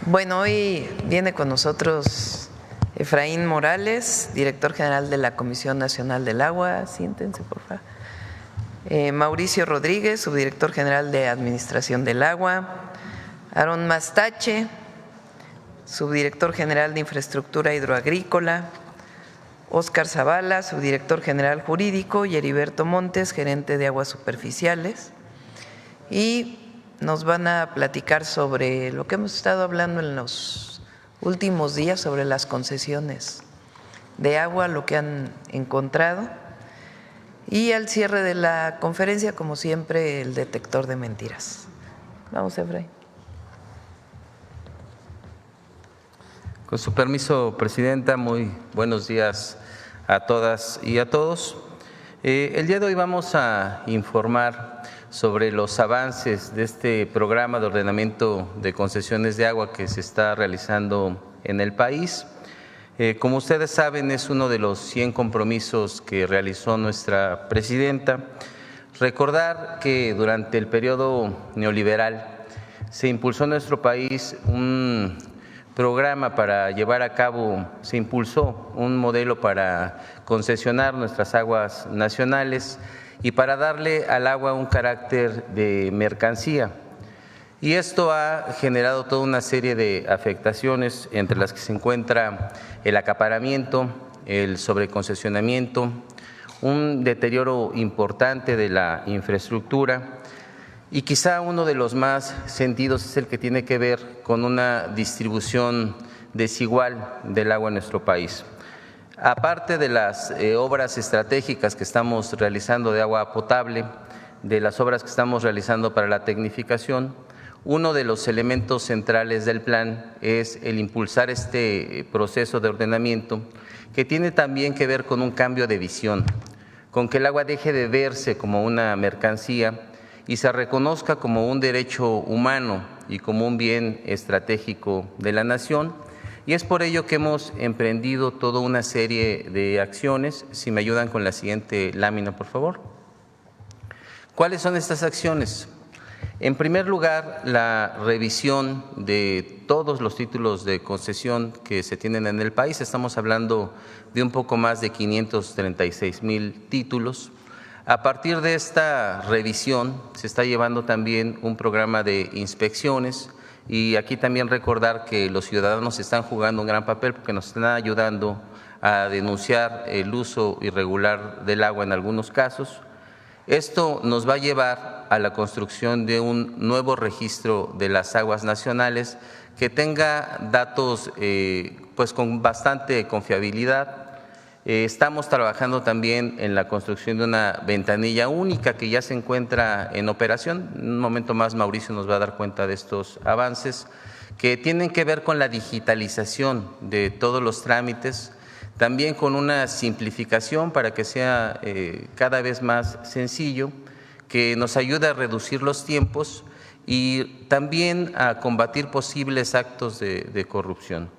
Bueno, hoy viene con nosotros Efraín Morales, director general de la Comisión Nacional del Agua. Siéntense, por favor. Mauricio Rodríguez, subdirector general de Administración del Agua. Aarón Mastache, subdirector general de Infraestructura Hidroagrícola. Óscar Zavala, subdirector general jurídico, y Heriberto Montes, gerente de aguas superficiales. Y nos van a platicar sobre lo que hemos estado hablando en los últimos días, sobre las concesiones de agua, lo que han encontrado. Y al cierre de la conferencia, como siempre, el detector de mentiras. Vamos, Efraín. Con su permiso, Presidenta, muy buenos días a todas y a todos. El día de hoy vamos a informar sobre los avances de este programa de ordenamiento de concesiones de agua que se está realizando en el país. Como ustedes saben, es uno de los 100 compromisos que realizó nuestra presidenta. Recordar que durante el periodo neoliberal se impulsó en nuestro país un programa para llevar a cabo, se impulsó un modelo para concesionar nuestras aguas nacionales y para darle al agua un carácter de mercancía. Y esto ha generado toda una serie de afectaciones, entre las que se encuentra el acaparamiento, el sobreconcesionamiento, un deterioro importante de la infraestructura, y quizá uno de los más sentidos es el que tiene que ver con una distribución desigual del agua en nuestro país. Aparte de las obras estratégicas que estamos realizando de agua potable, de las obras que estamos realizando para la tecnificación, uno de los elementos centrales del plan es el impulsar este proceso de ordenamiento, que tiene también que ver con un cambio de visión, con que el agua deje de verse como una mercancía y se reconozca como un derecho humano y como un bien estratégico de la nación. Y es por ello que hemos emprendido toda una serie de acciones. Si me ayudan con la siguiente lámina, por favor. ¿Cuáles son estas acciones? En primer lugar, la revisión de todos los títulos de concesión que se tienen en el país. Estamos hablando de un poco más de 536,000 títulos. A partir de esta revisión se está llevando también un programa de inspecciones, y aquí también recordar que los ciudadanos están jugando un gran papel porque nos están ayudando a denunciar el uso irregular del agua en algunos casos. Esto nos va a llevar a la construcción de un nuevo registro de las aguas nacionales que tenga datos pues con bastante confiabilidad. Estamos trabajando también en la construcción de una ventanilla única que ya se encuentra en operación. En un momento más Mauricio nos va a dar cuenta de estos avances que tienen que ver con la digitalización de todos los trámites, también con una simplificación para que sea cada vez más sencillo, que nos ayude a reducir los tiempos y también a combatir posibles actos de corrupción.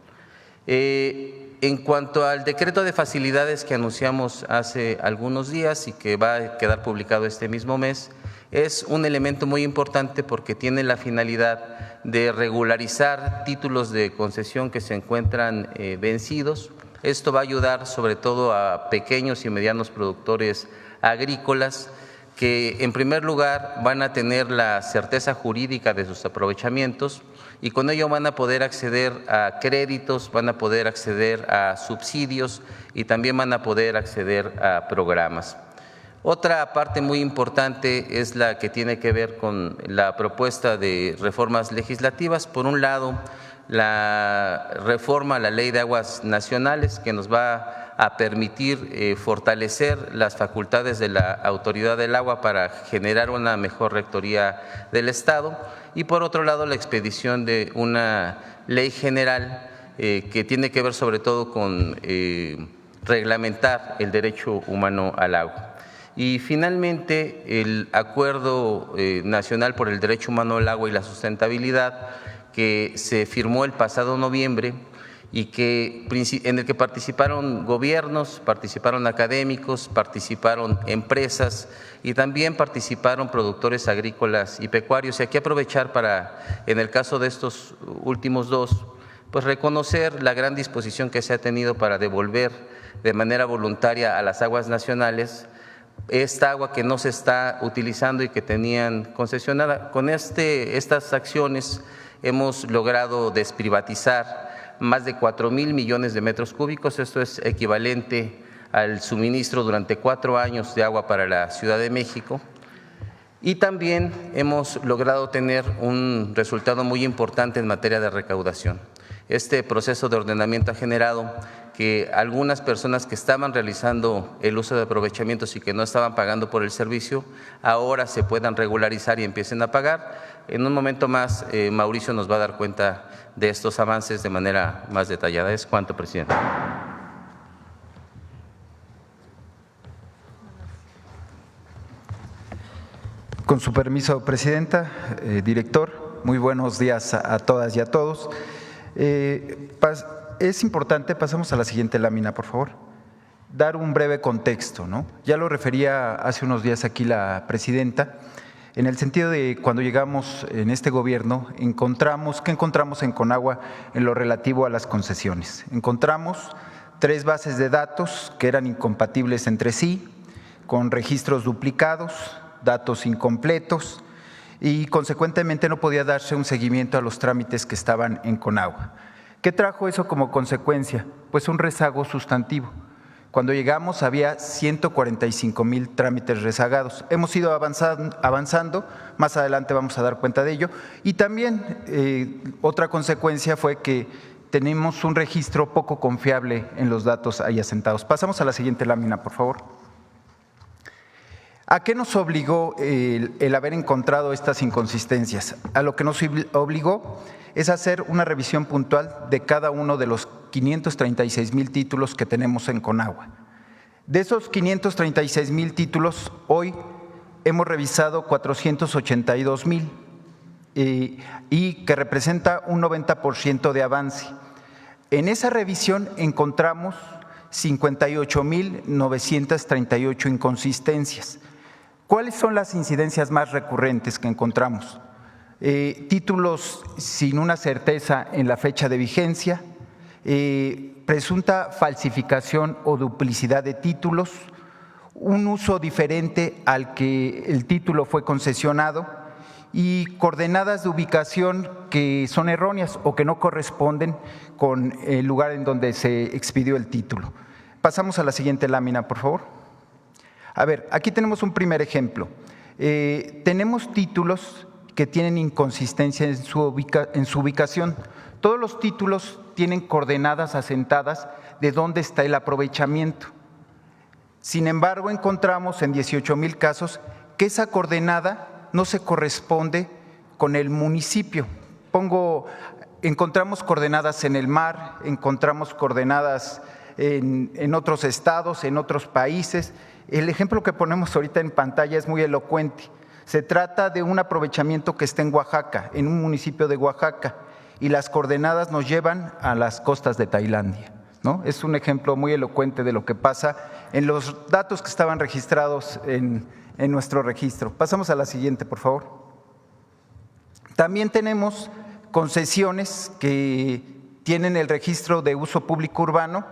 En cuanto al decreto de facilidades que anunciamos hace algunos días y que va a quedar publicado este mismo mes, es un elemento muy importante porque tiene la finalidad de regularizar títulos de concesión que se encuentran vencidos. Esto va a ayudar sobre todo a pequeños y medianos productores agrícolas que en primer lugar van a tener la certeza jurídica de sus aprovechamientos y con ello van a poder acceder a créditos, van a poder acceder a subsidios y también van a poder acceder a programas. Otra parte muy importante es la que tiene que ver con la propuesta de reformas legislativas. Por un lado, la reforma a la Ley de Aguas Nacionales, que nos va a permitir fortalecer las facultades de la Autoridad del Agua para generar una mejor rectoría del Estado, y por otro lado la expedición de una ley general que tiene que ver sobre todo con reglamentar el derecho humano al agua. Y finalmente el Acuerdo Nacional por el Derecho Humano al Agua y la Sustentabilidad, que se firmó el pasado noviembre y en el que participaron gobiernos, participaron académicos, participaron empresas y también participaron productores agrícolas y pecuarios. Y aquí aprovechar para, en el caso de estos últimos dos, pues reconocer la gran disposición que se ha tenido para devolver de manera voluntaria a las aguas nacionales esta agua que no se está utilizando y que tenían concesionada. Con estas acciones hemos logrado desprivatizar más de 4,000 millones de metros cúbicos. Esto es equivalente al suministro durante 4 años de agua para la Ciudad de México. Y también hemos logrado tener un resultado muy importante en materia de recaudación. Este proceso de ordenamiento ha generado que algunas personas que estaban realizando el uso de aprovechamientos y que no estaban pagando por el servicio, ahora se puedan regularizar y empiecen a pagar. En un momento más, Mauricio nos va a dar cuenta de estos avances de manera más detallada. Es cuanto, presidente. Con su permiso, presidenta, director, muy buenos días a todas y a todos. Es importante, pasamos a la siguiente lámina, por favor, dar un breve contexto, ¿no? Ya lo refería hace unos días aquí la presidenta, en el sentido de cuando llegamos en este gobierno, ¿qué encontramos en Conagua en lo relativo a las concesiones? Encontramos 3 bases de datos que eran incompatibles entre sí, con registros duplicados, datos incompletos y consecuentemente no podía darse un seguimiento a los trámites que estaban en Conagua. ¿Qué trajo eso como consecuencia? Pues un rezago sustantivo. Cuando llegamos había 145,000 trámites rezagados. Hemos ido avanzando, más adelante vamos a dar cuenta de ello. Y también otra consecuencia fue que tenemos un registro poco confiable en los datos ahí asentados. Pasamos a la siguiente lámina, por favor. ¿A qué nos obligó el haber encontrado estas inconsistencias? A lo que nos obligó es hacer una revisión puntual de cada uno de los 536,000 títulos que tenemos en Conagua. De esos 536,000 títulos, hoy hemos revisado 482,000 y que representa un 90% de avance. En esa revisión encontramos 58,938 inconsistencias. ¿Cuáles son las incidencias más recurrentes que encontramos? Títulos sin una certeza en la fecha de vigencia, presunta falsificación o duplicidad de títulos, un uso diferente al que el título fue concesionado y coordenadas de ubicación que son erróneas o que no corresponden con el lugar en donde se expidió el título. Pasamos a la siguiente lámina, por favor. A ver, aquí tenemos un primer ejemplo. Tenemos títulos que tienen inconsistencia en su ubicación. Todos los títulos tienen coordenadas asentadas de dónde está el aprovechamiento. Sin embargo, encontramos en 18,000 casos que esa coordenada no se corresponde con el municipio. Encontramos coordenadas en el mar, encontramos coordenadas en otros estados, en otros países. El ejemplo que ponemos ahorita en pantalla es muy elocuente. Se trata de un aprovechamiento que está en Oaxaca, en un municipio de Oaxaca, y las coordenadas nos llevan a las costas de Tailandia, ¿no? Es un ejemplo muy elocuente de lo que pasa en los datos que estaban registrados en nuestro registro. Pasamos a la siguiente, por favor. También tenemos concesiones que tienen el registro de uso público urbano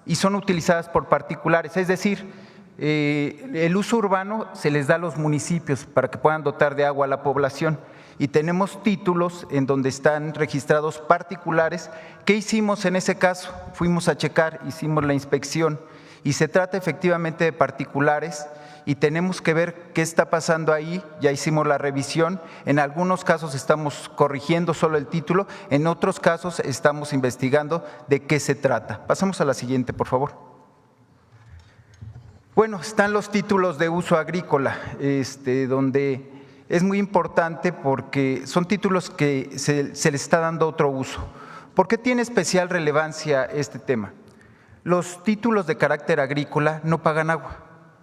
y son utilizadas por particulares, es decir, el uso urbano se les da a los municipios para que puedan dotar de agua a la población y tenemos títulos en donde están registrados particulares. ¿Qué hicimos en ese caso? Fuimos a checar, hicimos la inspección y se trata efectivamente de particulares y tenemos que ver qué está pasando ahí. Ya hicimos la revisión, en algunos casos estamos corrigiendo solo el título, en otros casos estamos investigando de qué se trata. Pasamos a la siguiente, por favor. Bueno, están los títulos de uso agrícola, donde es muy importante porque son títulos que se les está dando otro uso. ¿Por qué tiene especial relevancia este tema? Los títulos de carácter agrícola no pagan agua,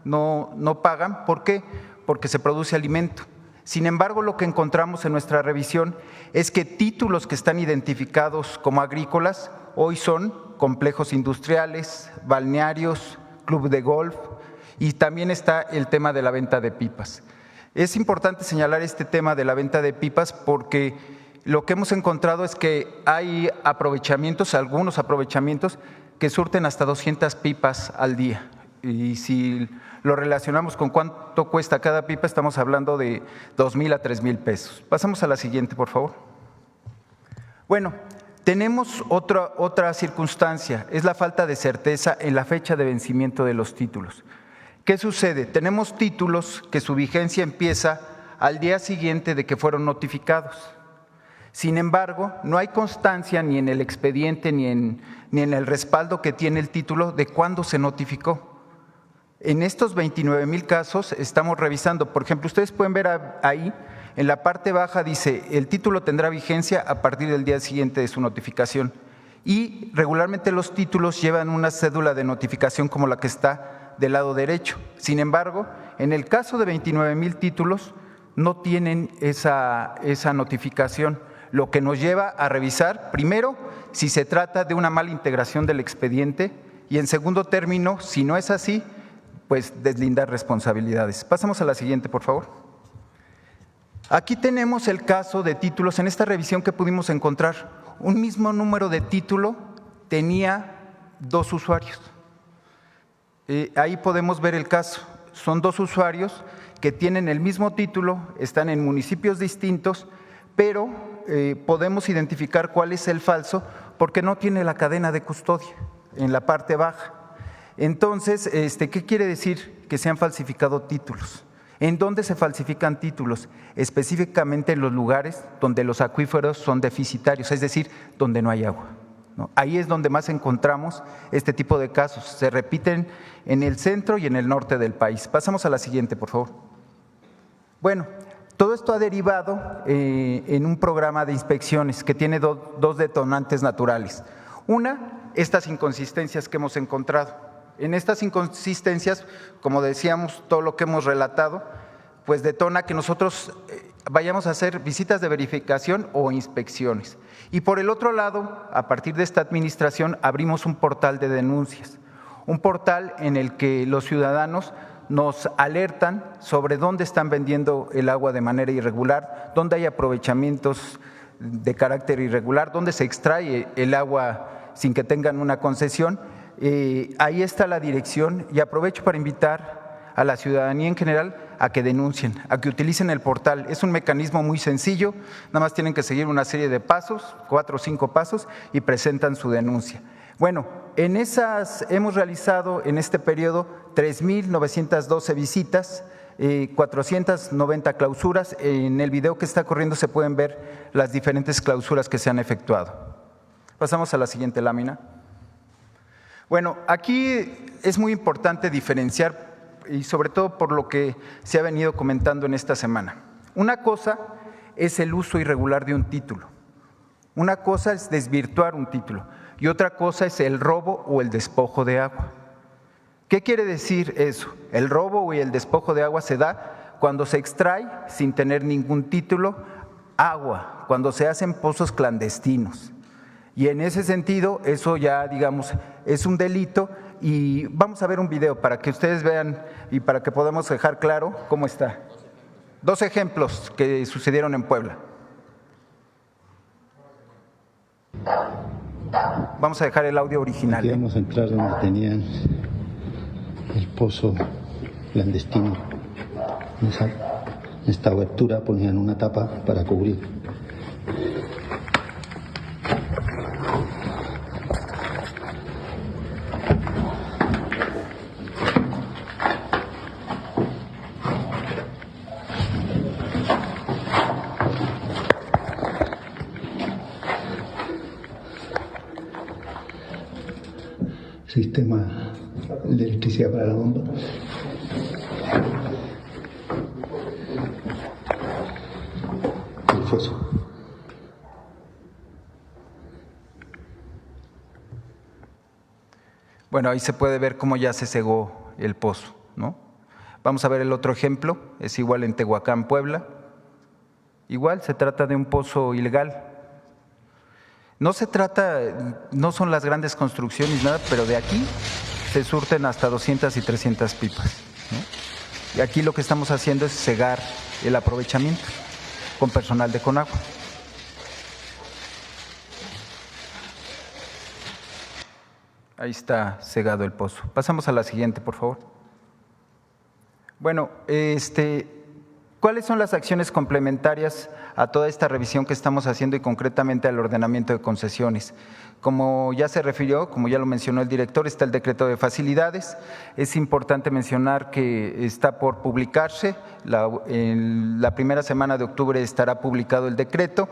no pagan. ¿Por qué? Porque se produce alimento. Sin embargo, lo que encontramos en nuestra revisión es que títulos que están identificados como agrícolas hoy son complejos industriales, balnearios, club de golf, y también está el tema de la venta de pipas. Es importante señalar este tema de la venta de pipas porque lo que hemos encontrado es que hay aprovechamientos, algunos aprovechamientos que surten hasta 200 pipas al día. Y si lo relacionamos con cuánto cuesta cada pipa, estamos hablando de 2,000 a 3,000 pesos. Pasamos a la siguiente, por favor. Bueno, tenemos otra circunstancia, es la falta de certeza en la fecha de vencimiento de los títulos. ¿Qué sucede? Tenemos títulos que su vigencia empieza al día siguiente de que fueron notificados. Sin embargo, no hay constancia ni en el expediente ni en el respaldo que tiene el título de cuándo se notificó. En estos 29,000 casos estamos revisando, por ejemplo, ustedes pueden ver ahí, en la parte baja dice, el título tendrá vigencia a partir del día siguiente de su notificación. Y regularmente los títulos llevan una cédula de notificación como la que está del lado derecho. Sin embargo, en el caso de 29,000 títulos, no tienen esa notificación, lo que nos lleva a revisar, primero, si se trata de una mala integración del expediente y en segundo término, si no es así, pues deslindar responsabilidades. Pasamos a la siguiente, por favor. Aquí tenemos el caso de títulos. En esta revisión que pudimos encontrar, un mismo número de título tenía 2 usuarios. Ahí podemos ver el caso. Son 2 usuarios que tienen el mismo título, están en municipios distintos, pero podemos identificar cuál es el falso porque no tiene la cadena de custodia en la parte baja. Entonces, ¿qué quiere decir? Que se han falsificado títulos. ¿En dónde se falsifican títulos? Específicamente en los lugares donde los acuíferos son deficitarios, es decir, donde no hay agua, ¿no? Ahí es donde más encontramos este tipo de casos. Se repiten en el centro y en el norte del país. Pasamos a la siguiente, por favor. Bueno, todo esto ha derivado en un programa de inspecciones que tiene dos detonantes naturales. Una, estas inconsistencias que hemos encontrado. En estas inconsistencias, como decíamos, todo lo que hemos relatado, pues detona que nosotros vayamos a hacer visitas de verificación o inspecciones. Y por el otro lado, a partir de esta administración, abrimos un portal de denuncias, un portal en el que los ciudadanos nos alertan sobre dónde están vendiendo el agua de manera irregular, dónde hay aprovechamientos de carácter irregular, dónde se extrae el agua sin que tengan una concesión. Ahí está la dirección y aprovecho para invitar a la ciudadanía en general a que denuncien, a que utilicen el portal. Es un mecanismo muy sencillo, nada más tienen que seguir una serie de pasos, 4 o 5 pasos y presentan su denuncia. Bueno, en esas hemos realizado en este periodo 3,912 visitas, 490 clausuras. En el video que está corriendo se pueden ver las diferentes clausuras que se han efectuado. Pasamos a la siguiente lámina. Bueno, aquí es muy importante diferenciar y sobre todo por lo que se ha venido comentando en esta semana. Una cosa es el uso irregular de un título, una cosa es desvirtuar un título y otra cosa es el robo o el despojo de agua. ¿Qué quiere decir eso? El robo y el despojo de agua se da cuando se extrae sin tener ningún título agua, cuando se hacen pozos clandestinos. Y en ese sentido, eso ya, digamos, es un delito y vamos a ver un video para que ustedes vean y para que podamos dejar claro cómo está. 2 ejemplos que sucedieron en Puebla. Vamos a dejar el audio original. Aquí vamos a entrar donde tenían el pozo clandestino. En esta abertura ponían una tapa para cubrir. Sistema de electricidad para la bomba. El foso. Bueno, ahí se puede ver cómo ya se cegó el pozo, ¿no? Vamos a ver el otro ejemplo, es igual en Tehuacán, Puebla. Igual se trata de un pozo ilegal. No se trata, no son las grandes construcciones, nada, pero de aquí se surten hasta 200 y 300 pipas, ¿no? Y aquí lo que estamos haciendo es cegar el aprovechamiento con personal de Conagua. Ahí está cegado el pozo. Pasamos a la siguiente, por favor. Bueno, ¿cuáles son las acciones complementarias a toda esta revisión que estamos haciendo y concretamente al ordenamiento de concesiones? Como ya se refirió, como ya lo mencionó el director, está el decreto de facilidades. Es importante mencionar que está por publicarse, en la primera semana de octubre estará publicado el decreto.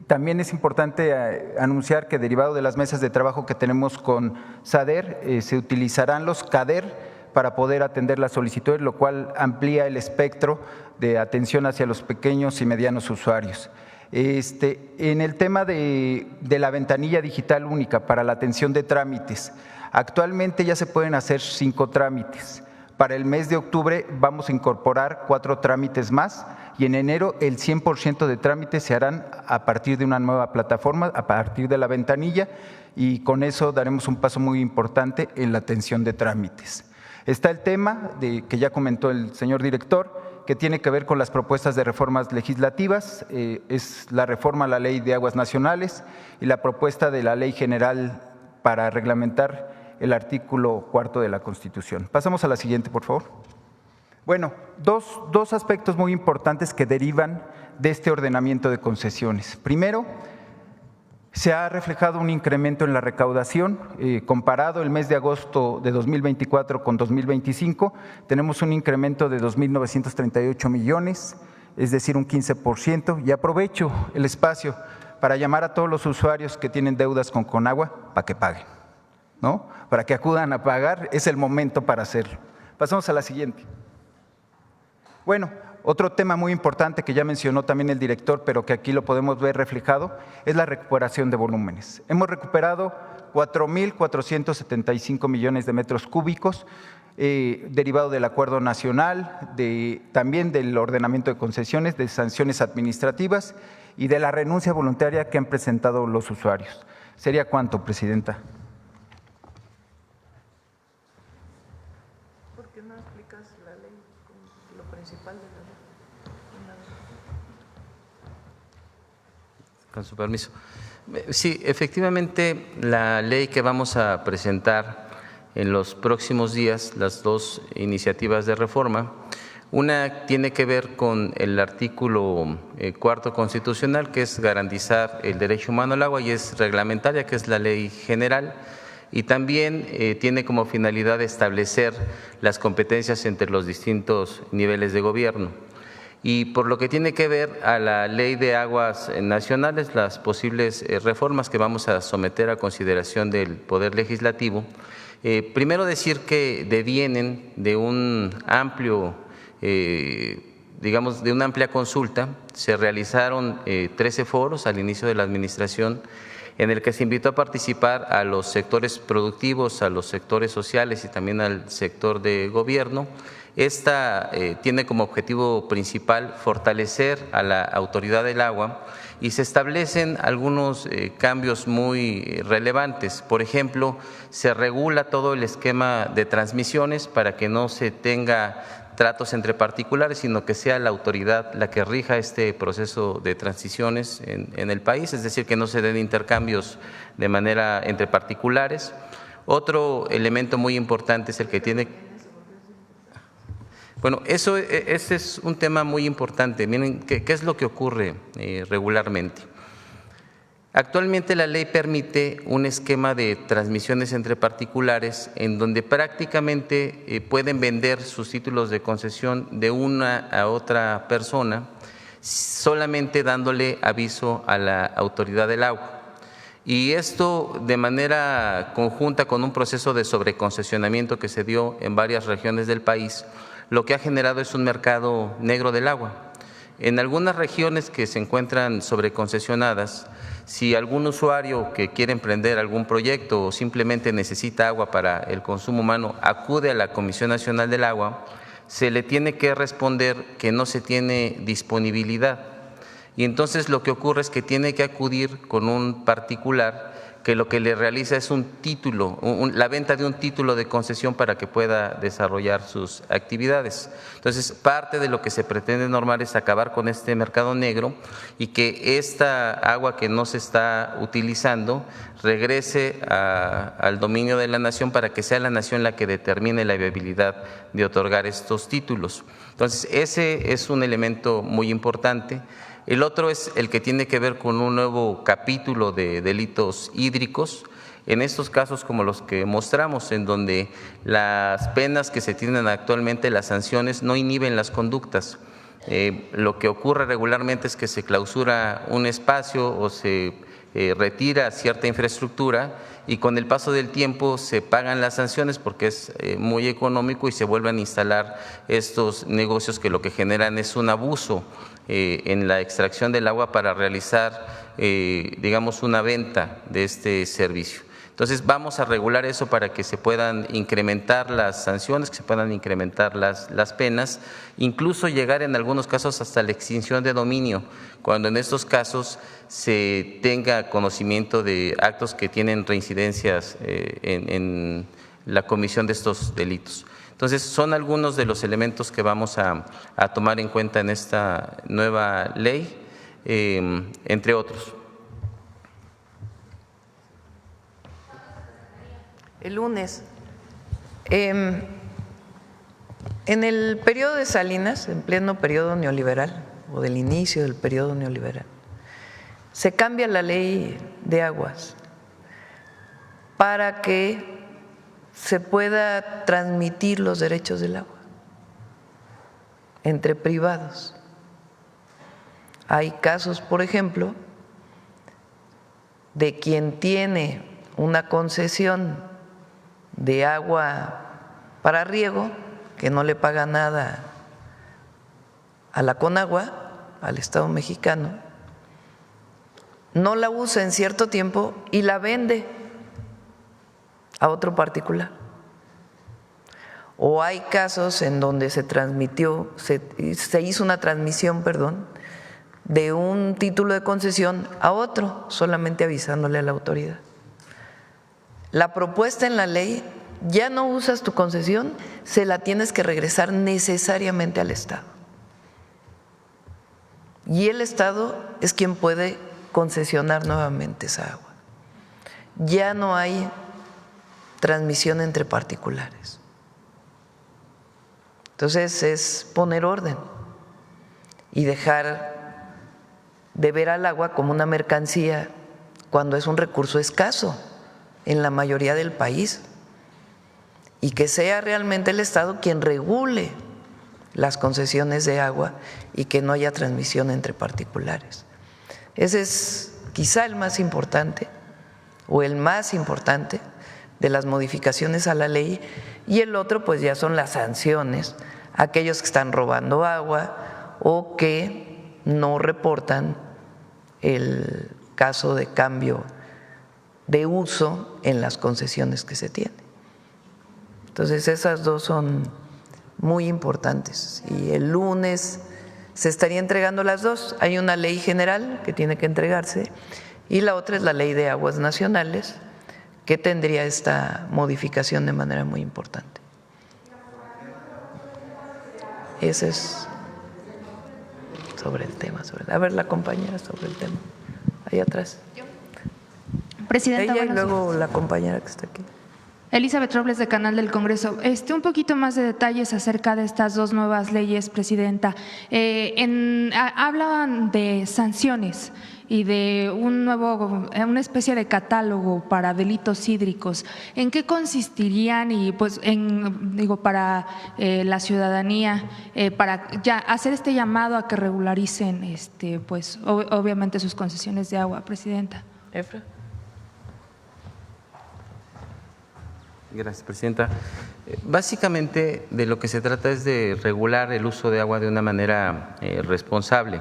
También es importante anunciar que derivado de las mesas de trabajo que tenemos con SADER, se utilizarán los CADER para poder atender las solicitudes, lo cual amplía el espectro de atención hacia los pequeños y medianos usuarios. En el tema de la ventanilla digital única para la atención de trámites, actualmente ya se pueden hacer 5 trámites. Para el mes de octubre vamos a incorporar 4 trámites más y en enero el 100% de trámites se harán a partir de una nueva plataforma, a partir de la ventanilla, y con eso daremos un paso muy importante en la atención de trámites. Está el tema que ya comentó el señor director, que tiene que ver con las propuestas de reformas legislativas, es la reforma a la Ley de Aguas Nacionales y la propuesta de la Ley General para reglamentar el artículo 4 de la Constitución. Pasamos a la siguiente, por favor. Bueno, dos aspectos muy importantes que derivan de este ordenamiento de concesiones. Primero, se ha reflejado un incremento en la recaudación, comparado el mes de agosto de 2024 con 2025, tenemos un incremento de 2.938 millones, es decir, un 15%, y aprovecho el espacio para llamar a todos los usuarios que tienen deudas con Conagua para que paguen, ¿no? Para que acudan a pagar, es el momento para hacerlo. Pasamos a la siguiente. Bueno, otro tema muy importante que ya mencionó también el director, pero que aquí lo podemos ver reflejado, es la recuperación de volúmenes. Hemos recuperado 4.475 millones de metros cúbicos, derivado del acuerdo nacional, también del ordenamiento de concesiones, de sanciones administrativas y de la renuncia voluntaria que han presentado los usuarios. ¿Sería cuánto, Presidenta? ¿Por qué no explicas la ley, lo principal de la ley? Con su permiso. Sí, efectivamente, la ley que vamos a presentar en los próximos días, las 2 iniciativas de reforma, una tiene que ver con el artículo 4 constitucional, que es garantizar el derecho humano al agua, y es reglamentaria, que es la ley general, y también tiene como finalidad establecer las competencias entre los distintos niveles de gobierno. Y por lo que tiene que ver a la Ley de Aguas Nacionales, las posibles reformas que vamos a someter a consideración del Poder Legislativo, primero decir que devienen de un amplio, digamos, de una amplia consulta. Se realizaron 13 foros al inicio de la administración, en el que se invitó a participar a los sectores productivos, a los sectores sociales y también al sector de gobierno. Esta tiene como objetivo principal fortalecer a la autoridad del agua y se establecen algunos cambios muy relevantes. Por ejemplo, se regula todo el esquema de transmisiones para que no se tenga tratos entre particulares, sino que sea la autoridad la que rija este proceso de transiciones en el país, es decir, que no se den intercambios de manera entre particulares. Otro elemento muy importante es el que tiene… Bueno, ese es un tema muy importante. Miren, ¿qué es lo que ocurre regularmente? Actualmente la ley permite un esquema de transmisiones entre particulares en donde prácticamente pueden vender sus títulos de concesión de una a otra persona solamente dándole aviso a la autoridad del agua. Y esto de manera conjunta con un proceso de sobreconcesionamiento que se dio en varias regiones del país, lo que ha generado es un mercado negro del agua. En algunas regiones que se encuentran sobreconcesionadas, si algún usuario que quiere emprender algún proyecto o simplemente necesita agua para el consumo humano acude a la Comisión Nacional del Agua, se le tiene que responder que no se tiene disponibilidad. y entonces lo que ocurre es que tiene que acudir con un particular que lo que le realiza es un título, la venta de un título de concesión para que pueda desarrollar sus actividades. Entonces, parte de lo que se pretende normar es acabar con este mercado negro y que esta agua que no se está utilizando regrese al dominio de la nación para que sea la nación la que determine la viabilidad de otorgar estos títulos. Entonces, ese es un elemento muy importante. El otro es el que tiene que ver con un nuevo capítulo de delitos hídricos, en estos casos como los que mostramos, en donde las penas que se tienen actualmente, las sanciones, no inhiben las conductas. Lo que ocurre regularmente es que se clausura un espacio o se retira cierta infraestructura y con el paso del tiempo se pagan las sanciones porque es muy económico y se vuelven a instalar estos negocios que lo que generan es un abuso en la extracción del agua para realizar, digamos, una venta de este servicio. Entonces, vamos a regular eso para que se puedan incrementar las sanciones, que se puedan incrementar las penas, incluso llegar en algunos casos hasta la extinción de dominio, cuando en estos casos se tenga conocimiento de actos que tienen reincidencias en la comisión de estos delitos. Entonces, son algunos de los elementos que vamos a tomar en cuenta en esta nueva ley, entre otros. El lunes, en el periodo de Salinas, en pleno periodo neoliberal, o del inicio del periodo neoliberal, se cambia la ley de aguas para que se pueda transmitir los derechos del agua entre privados. Hay casos, por ejemplo, de quien tiene una concesión de agua para riego, que no le paga nada a la Conagua, al Estado mexicano, no la usa en cierto tiempo y la vende a otro particular. O hay casos en donde se hizo una transmisión, de un título de concesión a otro, solamente avisándole a la autoridad. La propuesta en la ley, ya no usas tu concesión, se la tienes que regresar necesariamente al Estado. Y el Estado es quien puede concesionar nuevamente esa agua. Ya no hay transmisión entre particulares. Entonces es poner orden y dejar de ver al agua como una mercancía cuando es un recurso escaso en la mayoría del país, y que sea realmente el Estado quien regule las concesiones de agua y que no haya transmisión entre particulares. Ese es quizá el más importante o el más importante de las modificaciones a la ley, y el otro pues ya son las sanciones a aquellos que están robando agua o que no reportan el caso de cambio de uso en las concesiones que se tienen. Entonces esas dos son muy importantes y el lunes se estaría entregando las dos. Hay una ley general que tiene que entregarse y la otra es la ley de aguas nacionales, que tendría esta modificación de manera muy importante. Ese es sobre el tema. A ver, la compañera sobre el tema. Ahí atrás. Presidenta, ella y luego la compañera que está aquí. Elizabeth Robles, de Canal del Congreso. Un poquito más de detalles acerca de estas dos nuevas leyes, Presidenta. Hablan de sanciones y de una especie de catálogo para delitos hídricos. ¿En qué consistirían? Y pues para la ciudadanía, para ya hacer este llamado a que regularicen pues obviamente sus concesiones de agua, Presidenta. Efra. Gracias, Presidenta. Básicamente de lo que se trata es de regular el uso de agua de una manera responsable.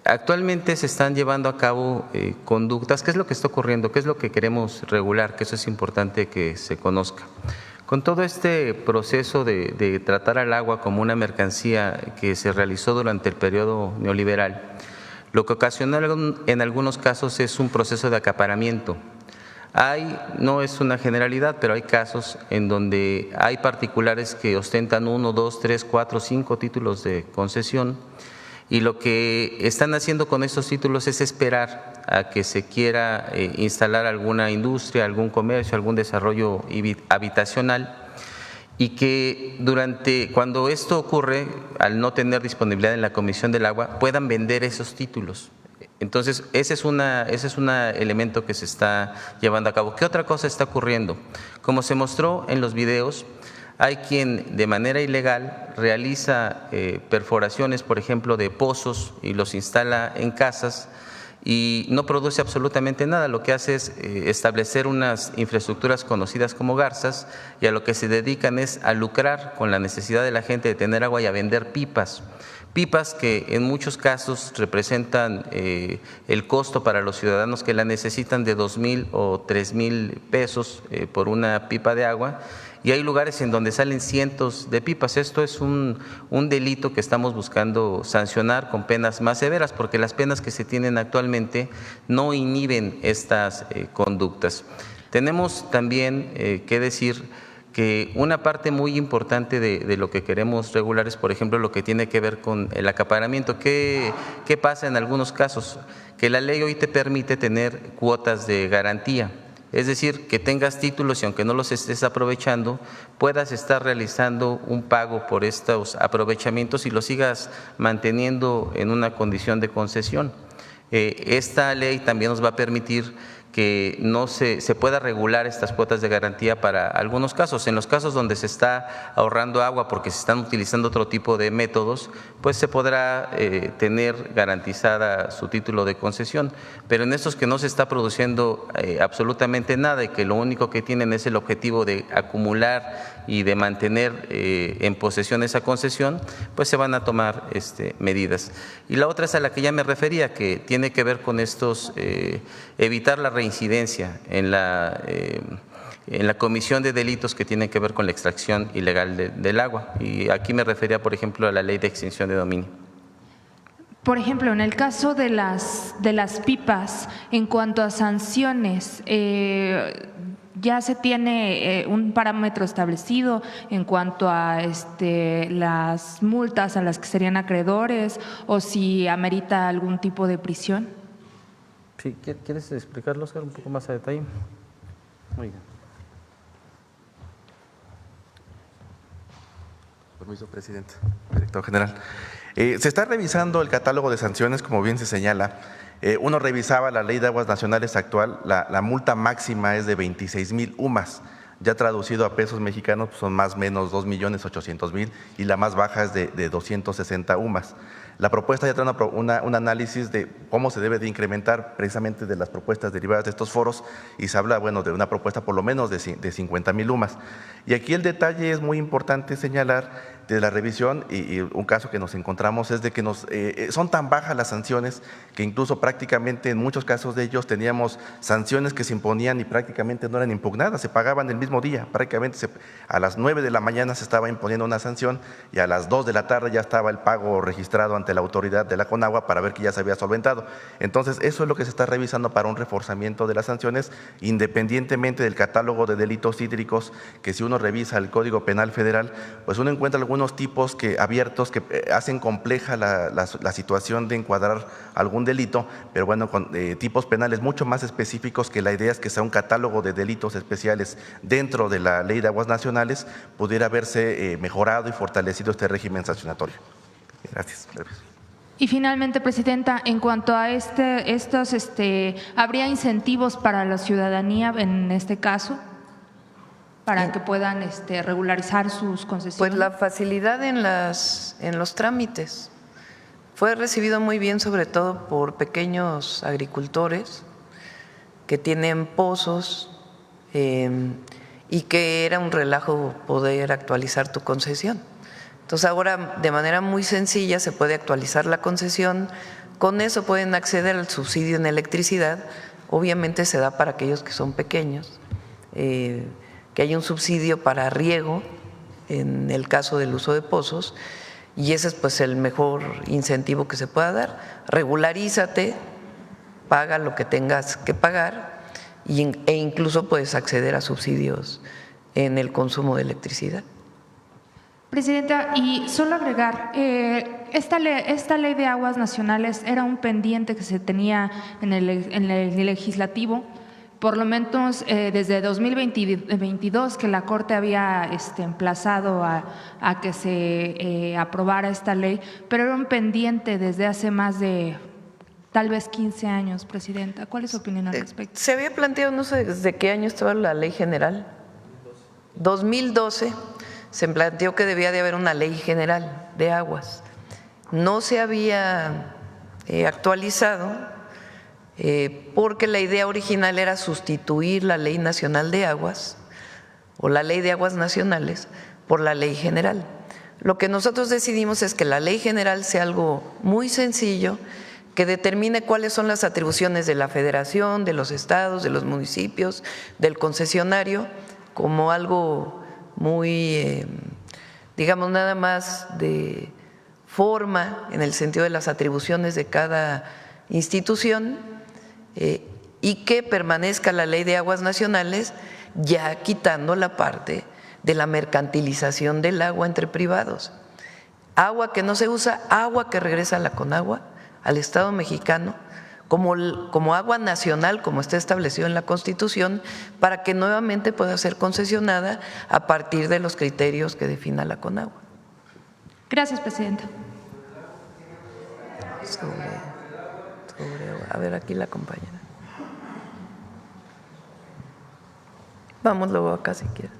Actualmente se están llevando a cabo conductas. ¿Qué es lo que está ocurriendo? ¿Qué es lo que queremos regular? Que eso es importante que se conozca. Con todo este proceso de tratar al agua como una mercancía que se realizó durante el periodo neoliberal, Lo que ocasiona en algunos casos es un proceso de acaparamiento. No es una generalidad, pero hay casos en donde hay particulares que ostentan 1, 2, 3, 4, 5 títulos de concesión, y lo que están haciendo con estos títulos es esperar a que se quiera instalar alguna industria, algún comercio, algún desarrollo habitacional, y que cuando esto ocurre, al no tener disponibilidad en la Comisión del Agua, puedan vender esos títulos. Entonces, ese es un elemento que se está llevando a cabo. ¿Qué otra cosa está ocurriendo? Como se mostró en los videos, hay quien de manera ilegal realiza perforaciones, por ejemplo, de pozos y los instala en casas y no produce absolutamente nada. Lo que hace es establecer unas infraestructuras conocidas como garzas, y a lo que se dedican es a lucrar con la necesidad de la gente de tener agua y a vender pipas. Pipas que en muchos casos representan el costo para los ciudadanos que la necesitan de 2,000 o 3,000 pesos por una pipa de agua, y hay lugares en donde salen cientos de pipas. Esto es un delito que estamos buscando sancionar con penas más severas, porque las penas que se tienen actualmente no inhiben estas conductas. Tenemos también que decir que una parte muy importante de lo que queremos regular es, por ejemplo, lo que tiene que ver con el acaparamiento. ¿Qué pasa en algunos casos? Que la ley hoy te permite tener cuotas de garantía. Es decir, que tengas títulos y aunque no los estés aprovechando, puedas estar realizando un pago por estos aprovechamientos y los sigas manteniendo en una condición de concesión. Esta ley también nos va a permitir que no se pueda regular estas cuotas de garantía para algunos casos. En los casos donde se está ahorrando agua porque se están utilizando otro tipo de métodos, pues se podrá tener garantizada su título de concesión. Pero en estos que no se está produciendo absolutamente nada y que lo único que tienen es el objetivo de acumular y de mantener en posesión esa concesión, pues se van a tomar medidas. Y la otra es a la que ya me refería, que tiene que ver con evitar la reincidencia en la comisión de delitos que tienen que ver con la extracción ilegal del agua. Y aquí me refería, por ejemplo, a la ley de extinción de dominio. Por ejemplo, en el caso de las pipas, en cuanto a sanciones, ya se tiene un parámetro establecido en cuanto a las multas a las que serían acreedores, o si amerita algún tipo de prisión. Sí, ¿quieres explicarlo, Oscar, un poco más a detalle? Muy bien. Permiso, presidente, director general. Se está revisando el catálogo de sanciones, como bien se señala. Uno revisaba la Ley de Aguas Nacionales actual, la multa máxima es de 26,000 UMAS. Ya traducido a pesos mexicanos, pues son más o menos 2,800,000, y la más baja es de 260 UMAS. La propuesta ya trae un análisis de cómo se debe de incrementar precisamente de las propuestas derivadas de estos foros, y se habla, bueno, de una propuesta por lo menos de 50,000 UMAS. Y aquí el detalle es muy importante señalar de la revisión, y un caso que nos encontramos es de que son tan bajas las sanciones que incluso prácticamente en muchos casos de ellos teníamos sanciones que se imponían y prácticamente no eran impugnadas, se pagaban el mismo día. Prácticamente a las 9 de la mañana se estaba imponiendo una sanción y a las 2 de la tarde ya estaba el pago registrado ante la autoridad de la Conagua para ver que ya se había solventado. Entonces, eso es lo que se está revisando para un reforzamiento de las sanciones, independientemente del catálogo de delitos hídricos, que si uno revisa el Código Penal Federal, pues uno encuentra algunos tipos abiertos que hacen compleja la situación de encuadrar algún delito, pero bueno, con tipos penales mucho más específicos, que la idea es que sea un catálogo de delitos especiales dentro de la Ley de Aguas Nacionales, pudiera verse mejorado y fortalecido este régimen sancionatorio. Gracias. Y finalmente, Presidenta, en cuanto a ¿habría incentivos para la ciudadanía en este caso para que puedan regularizar sus concesiones? Pues la facilidad en los trámites fue recibido muy bien, sobre todo por pequeños agricultores que tienen pozos y que era un relajo poder actualizar tu concesión. Entonces ahora de manera muy sencilla se puede actualizar la concesión, con eso pueden acceder al subsidio en electricidad. Obviamente se da para aquellos que son pequeños, que hay un subsidio para riego en el caso del uso de pozos, y ese es pues el mejor incentivo que se pueda dar. Regularízate, paga lo que tengas que pagar e incluso puedes acceder a subsidios en el consumo de electricidad. Presidenta, y solo agregar, esta ley de aguas nacionales era un pendiente que se tenía en el legislativo, por lo menos desde 2022, que la Corte había emplazado a que se aprobara esta ley, pero era un pendiente desde hace más de tal vez 15 años, Presidenta. ¿Cuál es su opinión al respecto? Se había planteado, no sé desde qué año estaba la ley general. 2012 se planteó que debía de haber una ley general de aguas. No se había actualizado porque la idea original era sustituir la Ley Nacional de Aguas o la Ley de Aguas Nacionales por la Ley General. Lo que nosotros decidimos es que la Ley General sea algo muy sencillo, que determine cuáles son las atribuciones de la Federación, de los estados, de los municipios, del concesionario, como algo muy, digamos, nada más de forma en el sentido de las atribuciones de cada institución, y que permanezca la Ley de Aguas Nacionales, ya quitando la parte de la mercantilización del agua entre privados. Agua que no se usa, agua que regresa a la Conagua, al Estado mexicano, como agua nacional, como está establecido en la Constitución, para que nuevamente pueda ser concesionada a partir de los criterios que defina la Conagua. Gracias, Presidenta. A ver, aquí la compañera. Vamos luego acá si quieres.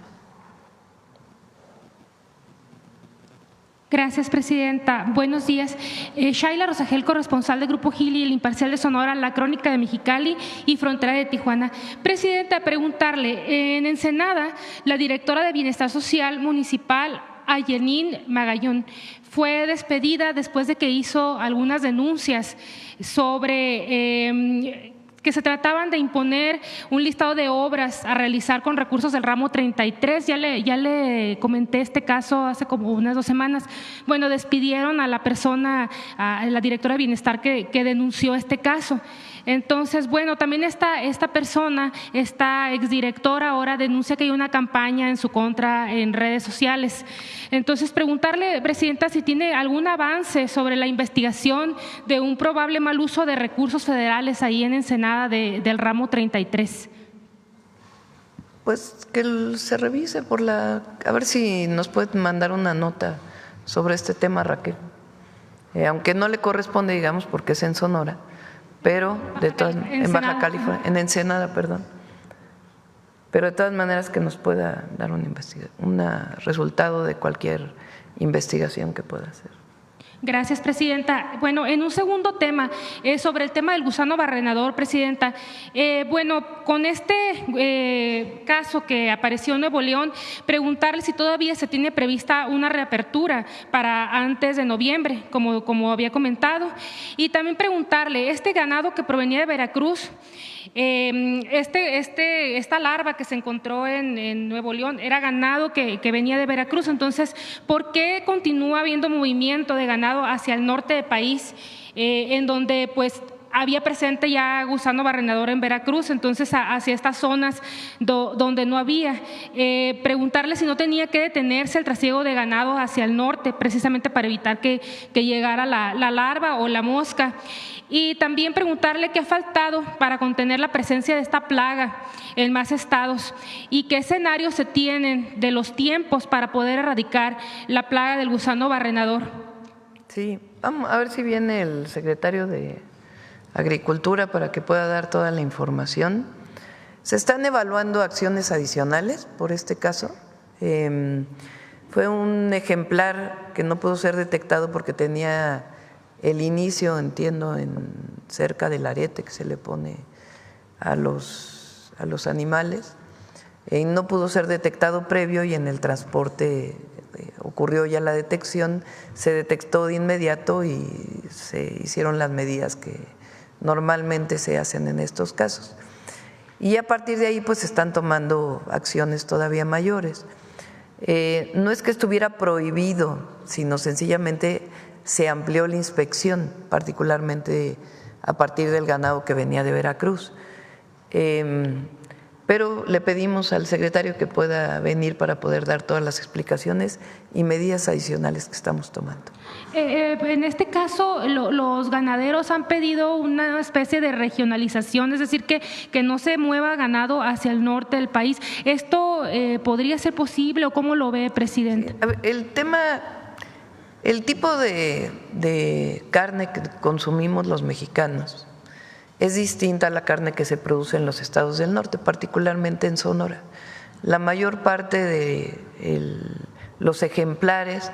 Gracias, Presidenta. Buenos días. Shaila Rosagel, corresponsal del Grupo Gili, El Imparcial de Sonora, La Crónica de Mexicali y Frontera de Tijuana. Presidenta, preguntarle, en Ensenada, la directora de Bienestar Social Municipal, Ayenín Magallón, fue despedida después de que hizo algunas denuncias sobre que se trataban de imponer un listado de obras a realizar con recursos del ramo 33. Ya le comenté este caso hace como unas 2 semanas. Bueno, despidieron a la persona, a la directora de Bienestar que denunció este caso. Entonces, bueno, también esta persona, esta exdirectora, ahora denuncia que hay una campaña en su contra en redes sociales. Entonces, preguntarle, Presidenta, si tiene algún avance sobre la investigación de un probable mal uso de recursos federales ahí en Ensenada del ramo 33. Pues que se revise a ver si nos puede mandar una nota sobre este tema, Raquel. Aunque no le corresponde, digamos, porque es en Sonora, pero en Baja California, en Ensenada, perdón. Pero de todas maneras que nos pueda dar un resultado de cualquier investigación que pueda hacer. Gracias, Presidenta. Bueno, en un segundo tema, sobre el tema del gusano barrenador, Presidenta, bueno, con este caso que apareció en Nuevo León, preguntarle si todavía se tiene prevista una reapertura para antes de noviembre, como había comentado, y también preguntarle, este ganado que provenía de Veracruz, esta larva que se encontró en Nuevo León era ganado que venía de Veracruz. Entonces, ¿por qué continúa habiendo movimiento de ganado hacia el norte del país, en donde pues había presente ya gusano barrenador en Veracruz, entonces hacia estas zonas donde no había? Preguntarle si no tenía que detenerse el trasiego de ganado hacia el norte, precisamente para evitar que llegara la larva o la mosca. Y también preguntarle qué ha faltado para contener la presencia de esta plaga en más estados y qué escenarios se tienen de los tiempos para poder erradicar la plaga del gusano barrenador. Sí, vamos a ver si viene el secretario de Agricultura para que pueda dar toda la información. Se están evaluando acciones adicionales por este caso. Fue un ejemplar que no pudo ser detectado porque tenía el inicio, entiendo, cerca del arete que se le pone a los animales. No pudo ser detectado previo y en el transporte ocurrió ya la detección, se detectó de inmediato y se hicieron las medidas que normalmente se hacen en estos casos. Y a partir de ahí pues se están tomando acciones todavía mayores. no es que estuviera prohibido, sino sencillamente se amplió la inspección, particularmente a partir del ganado que venía de Veracruz. Pero le pedimos al secretario que pueda venir para poder dar todas las explicaciones y medidas adicionales que estamos tomando. En este caso, los ganaderos han pedido una especie de regionalización, es decir, que no se mueva ganado hacia el norte del país. ¿Esto podría ser posible o cómo lo ve, presidente? A ver, el tipo de carne que consumimos los mexicanos es distinta a la carne que se produce en los estados del norte, particularmente en Sonora. La mayor parte de los ejemplares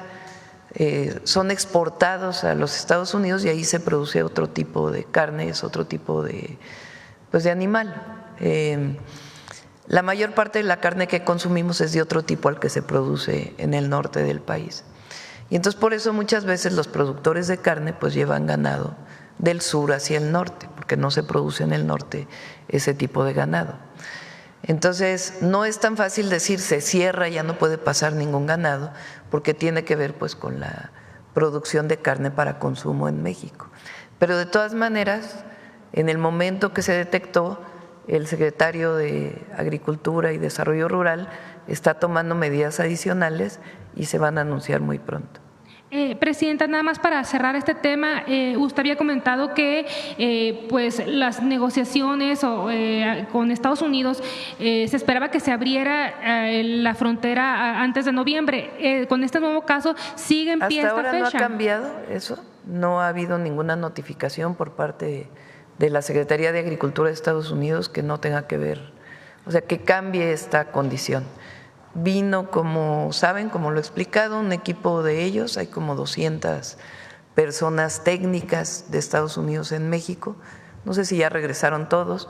son exportados a los Estados Unidos y ahí se produce otro tipo de carne, es otro tipo de animal. La mayor parte de la carne que consumimos es de otro tipo al que se produce en el norte del país. Y entonces por eso muchas veces los productores de carne pues llevan ganado del sur hacia el norte, porque no se produce en el norte ese tipo de ganado. Entonces, no es tan fácil decir se cierra, ya no puede pasar ningún ganado, porque tiene que ver pues con la producción de carne para consumo en México. Pero de todas maneras, en el momento que se detectó, el secretario de Agricultura y Desarrollo Rural está tomando medidas adicionales y se van a anunciar muy pronto. Presidenta, nada más para cerrar este tema, usted había comentado que pues las negociaciones con Estados Unidos se esperaba que se abriera la frontera antes de noviembre. Con este nuevo caso, ¿sigue en pie esta fecha? Hasta ahora no ha cambiado eso, no ha habido ninguna notificación por parte de la Secretaría de Agricultura de Estados Unidos que no tenga que ver, o sea, que cambie esta condición. Vino, como saben, como lo he explicado, un equipo de ellos, hay como 200 personas técnicas de Estados Unidos en México, no sé si ya regresaron todos,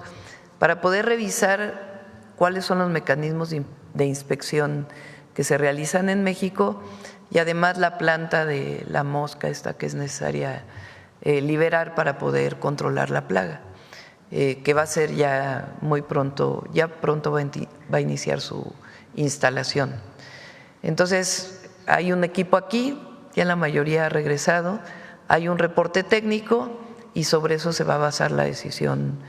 para poder revisar cuáles son los mecanismos de inspección que se realizan en México y además la planta de la mosca esta que es necesaria liberar para poder controlar la plaga, que va a ser ya muy pronto, ya pronto va a iniciar su instalación. Entonces, hay un equipo aquí, ya la mayoría ha regresado, hay un reporte técnico y sobre eso se va a basar la decisión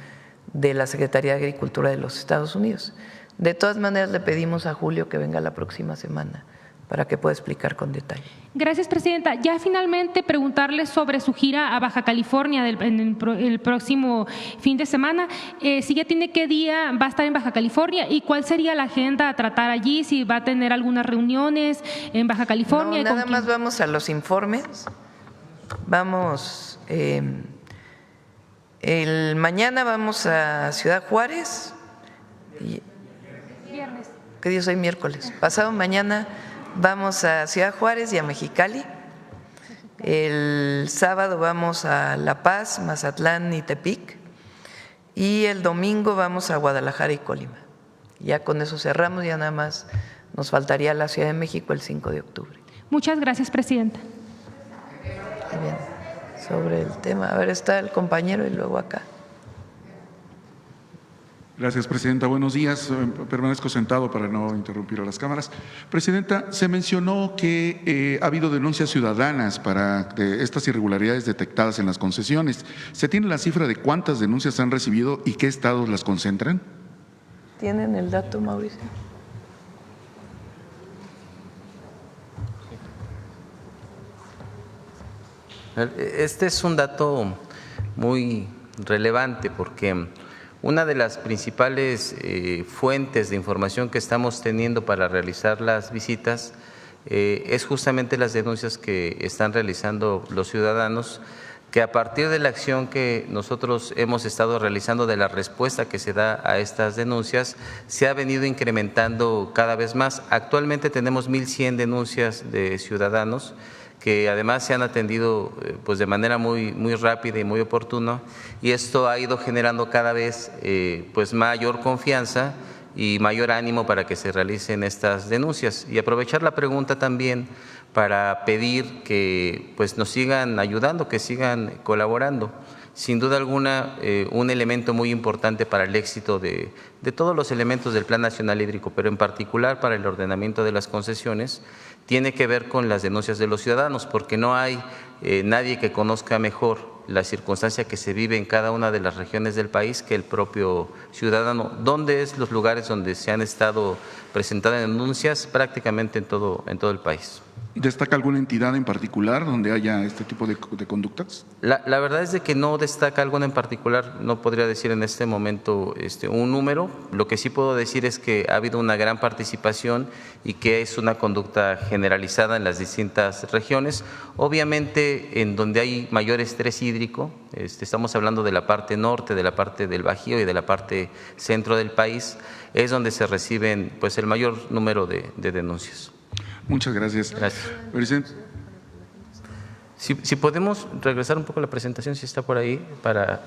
de la Secretaría de Agricultura de los Estados Unidos. De todas maneras, le pedimos a Julio que venga la próxima semana para que pueda explicar con detalle. Gracias, presidenta. Ya finalmente preguntarle sobre su gira a Baja California en el próximo fin de semana. Si ya tiene qué día va a estar en Baja California y cuál sería la agenda a tratar allí, si va a tener algunas reuniones en Baja California. No, nada más vamos a los informes. Vamos, mañana vamos a Ciudad Juárez. Viernes. ¿Qué día es hoy? Miércoles. Pasado mañana vamos a Ciudad Juárez y a Mexicali. El sábado vamos a La Paz, Mazatlán y Tepic. Y el domingo vamos a Guadalajara y Colima. Ya con eso cerramos, ya nada más nos faltaría la Ciudad de México el 5 de octubre. Muchas gracias, presidenta. Muy bien. Sobre el tema, a ver, está el compañero y luego acá. Gracias, presidenta. Buenos días. Permanezco sentado para no interrumpir a las cámaras. Presidenta, se mencionó que ha habido denuncias ciudadanas de estas irregularidades detectadas en las concesiones. ¿Se tiene la cifra de cuántas denuncias han recibido y qué estados las concentran? ¿Tienen el dato, Mauricio? Este es un dato muy relevante porque una de las principales fuentes de información que estamos teniendo para realizar las visitas es justamente las denuncias que están realizando los ciudadanos, que a partir de la acción que nosotros hemos estado realizando, de la respuesta que se da a estas denuncias, se ha venido incrementando cada vez más. Actualmente tenemos 1,100 denuncias de ciudadanos que además se han atendido pues de manera muy rápida y muy oportuna, y esto ha ido generando cada vez pues mayor confianza y mayor ánimo para que se realicen estas denuncias. Y aprovechar la pregunta también para pedir que pues nos sigan ayudando, que sigan colaborando. sin duda alguna un elemento muy importante para el éxito de todos los elementos del Plan Nacional Hídrico, pero en particular para el ordenamiento de las concesiones, tiene que ver con las denuncias de los ciudadanos, porque no hay nadie que conozca mejor la circunstancia que se vive en cada una de las regiones del país que el propio ciudadano. ¿Dónde es los lugares donde se han estado presentando denuncias? Prácticamente en todo el país. ¿Destaca alguna entidad en particular donde haya este tipo de conductas? La verdad es de que no destaca alguna en particular, no podría decir en este momento un número. Lo que sí puedo decir es que ha habido una gran participación y que es una conducta generalizada en las distintas regiones. Obviamente, en donde hay mayor estrés hídrico, estamos hablando de la parte norte, de la parte del Bajío y de la parte centro del país, es donde se reciben pues el mayor número de denuncias. Muchas gracias. Gracias. Presidente. Si podemos regresar un poco a la presentación, si está por ahí, para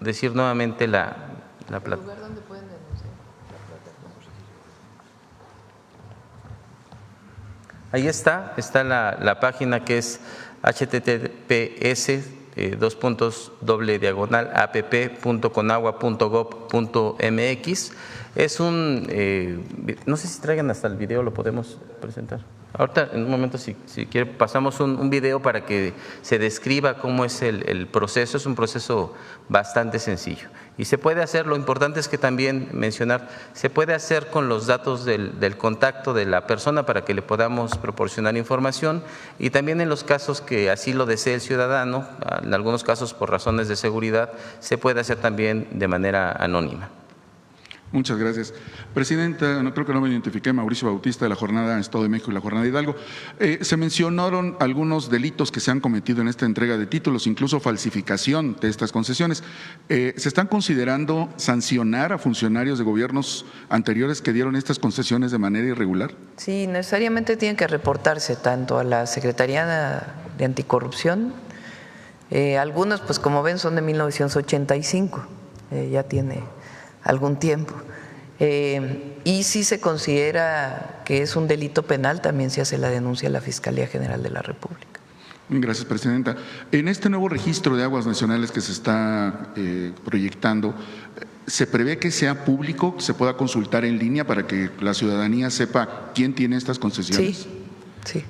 decir nuevamente la plataforma. Ahí está la página que es https://app.conagua.gov.mx. Es no sé si traigan hasta el video, lo podemos presentar. Ahorita, en un momento, si quiere, pasamos un video para que se describa cómo es el proceso. Es un proceso bastante sencillo. Y se puede hacer, lo importante es que también mencionar, se puede hacer con los datos del contacto de la persona para que le podamos proporcionar información, y también en los casos que así lo desee el ciudadano, en algunos casos por razones de seguridad, se puede hacer también de manera anónima. Muchas gracias. Presidenta, creo que no me identifiqué, Mauricio Bautista, de la Jornada Estado de México y la Jornada Hidalgo. Se mencionaron algunos delitos que se han cometido en esta entrega de títulos, incluso falsificación de estas concesiones. ¿Se están considerando sancionar a funcionarios de gobiernos anteriores que dieron estas concesiones de manera irregular? Sí, necesariamente tienen que reportarse tanto a la Secretaría de Anticorrupción, algunos, pues como ven, son de 1985, ya tiene algún tiempo. Y si se considera que es un delito penal, también se hace la denuncia a la Fiscalía General de la República. Gracias, Presidenta. En este nuevo registro de aguas nacionales que se está proyectando, ¿se prevé que sea público, que se pueda consultar en línea para que la ciudadanía sepa quién tiene estas concesiones? Sí.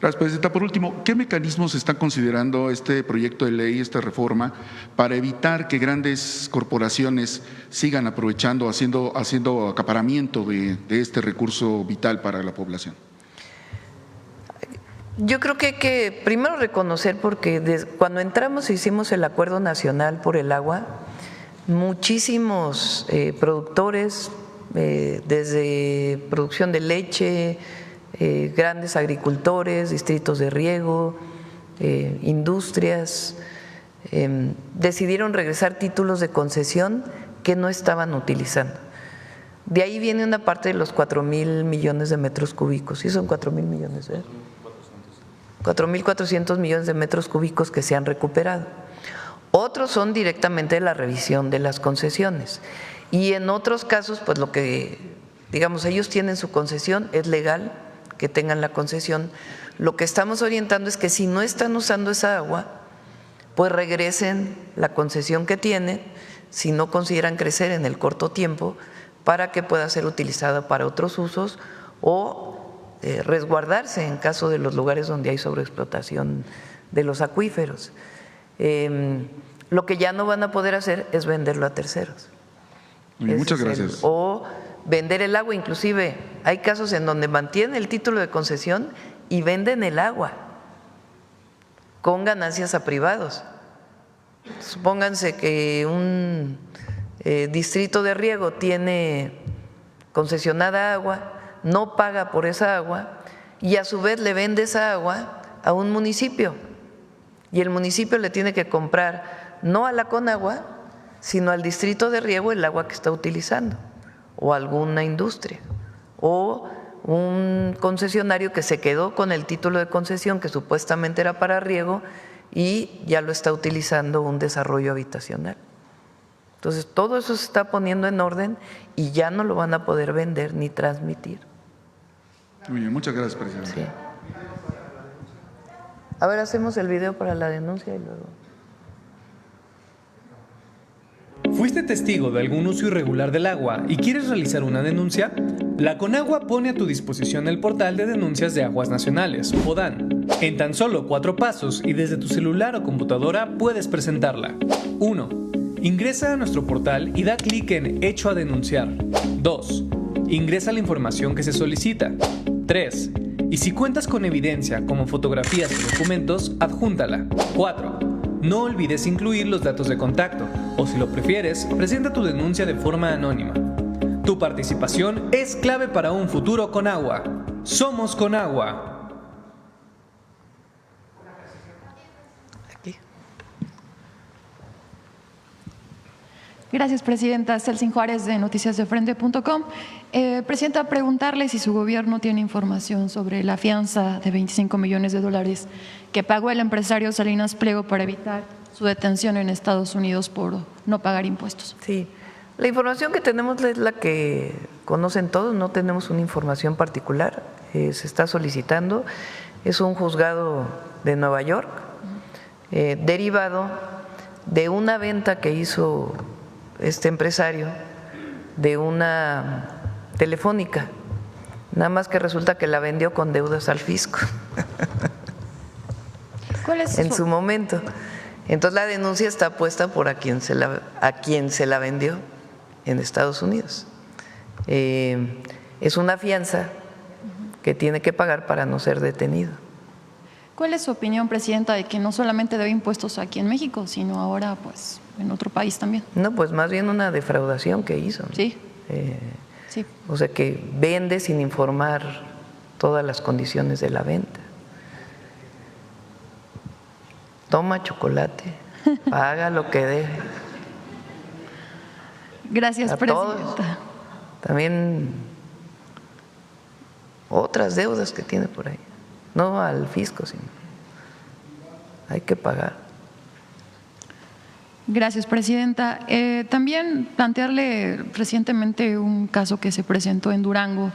Gracias, Presidenta. Por último, ¿qué mecanismos está considerando este proyecto de ley, esta reforma, para evitar que grandes corporaciones sigan aprovechando, haciendo acaparamiento de este recurso vital para la población? Yo creo que hay que primero reconocer, porque cuando entramos e hicimos el Acuerdo Nacional por el Agua, muchísimos productores, desde producción de leche, grandes agricultores, distritos de riego, industrias, decidieron regresar títulos de concesión que no estaban utilizando. De ahí viene una parte de los 4,000 millones de metros cúbicos. ¿Sí son 4,000 millones? 4,400 millones de metros cúbicos que se han recuperado. Otros son directamente de la revisión de las concesiones. Y en otros casos, pues lo que, digamos, ellos tienen su concesión, es legal que tengan la concesión. Lo que estamos orientando es que si no están usando esa agua, pues regresen la concesión que tienen, si no consideran crecer en el corto tiempo, para que pueda ser utilizada para otros usos o resguardarse en caso de los lugares donde hay sobreexplotación de los acuíferos. Lo que ya no van a poder hacer es venderlo a terceros. Muchas gracias. O vender el agua, inclusive hay casos en donde mantienen el título de concesión y venden el agua con ganancias a privados. Supónganse que un distrito de riego tiene concesionada agua, no paga por esa agua y a su vez le vende esa agua a un municipio, y el municipio le tiene que comprar no a la Conagua, sino al distrito de riego el agua que está utilizando, o alguna industria, o un concesionario que se quedó con el título de concesión que supuestamente era para riego y ya lo está utilizando un desarrollo habitacional. Entonces, todo eso se está poniendo en orden y ya no lo van a poder vender ni transmitir. Muy bien, muchas gracias, Presidente. Sí. A ver, hacemos el video para la denuncia y luego. ¿Fuiste testigo de algún uso irregular del agua y quieres realizar una denuncia? La Conagua pone a tu disposición el portal de denuncias de aguas nacionales, o DAN. En tan solo 4 pasos y desde tu celular o computadora puedes presentarla. 1. Ingresa a nuestro portal y da clic en Hecho a denunciar. 2. Ingresa la información que se solicita. 3. Y si cuentas con evidencia como fotografías o documentos, adjúntala. 4. No olvides incluir los datos de contacto, o si lo prefieres, presenta tu denuncia de forma anónima. Tu participación es clave para un futuro Conagua. Somos Conagua. Gracias, Presidenta. Celsin Juárez, de noticiasdefrente.com. Presidenta, preguntarle si su gobierno tiene información sobre la fianza de $25 millones que pagó el empresario Salinas Pliego para evitar su detención en Estados Unidos por no pagar impuestos. Sí, la información que tenemos es la que conocen todos, no tenemos una información particular. Se está solicitando, es un juzgado de Nueva York, derivado de una venta que hizo este empresario de una telefónica, nada más que resulta que la vendió con deudas al fisco. ¿Cuál es en su momento? Entonces la denuncia está puesta por a quien se la vendió en Estados Unidos. Es una fianza que tiene que pagar para no ser detenido. ¿Cuál es su opinión, Presidenta, de que no solamente debe impuestos aquí en México, sino ahora pues en otro país también? No, pues más bien una defraudación que hizo, ¿no? Sí. Sí. O sea, que vende sin informar todas las condiciones de la venta. Toma chocolate, paga lo que debe. Gracias, a Presidenta. Todos. También otras deudas que tiene por ahí. No al fisco, sino hay que pagar. Gracias, Presidenta. También plantearle recientemente un caso que se presentó en Durango,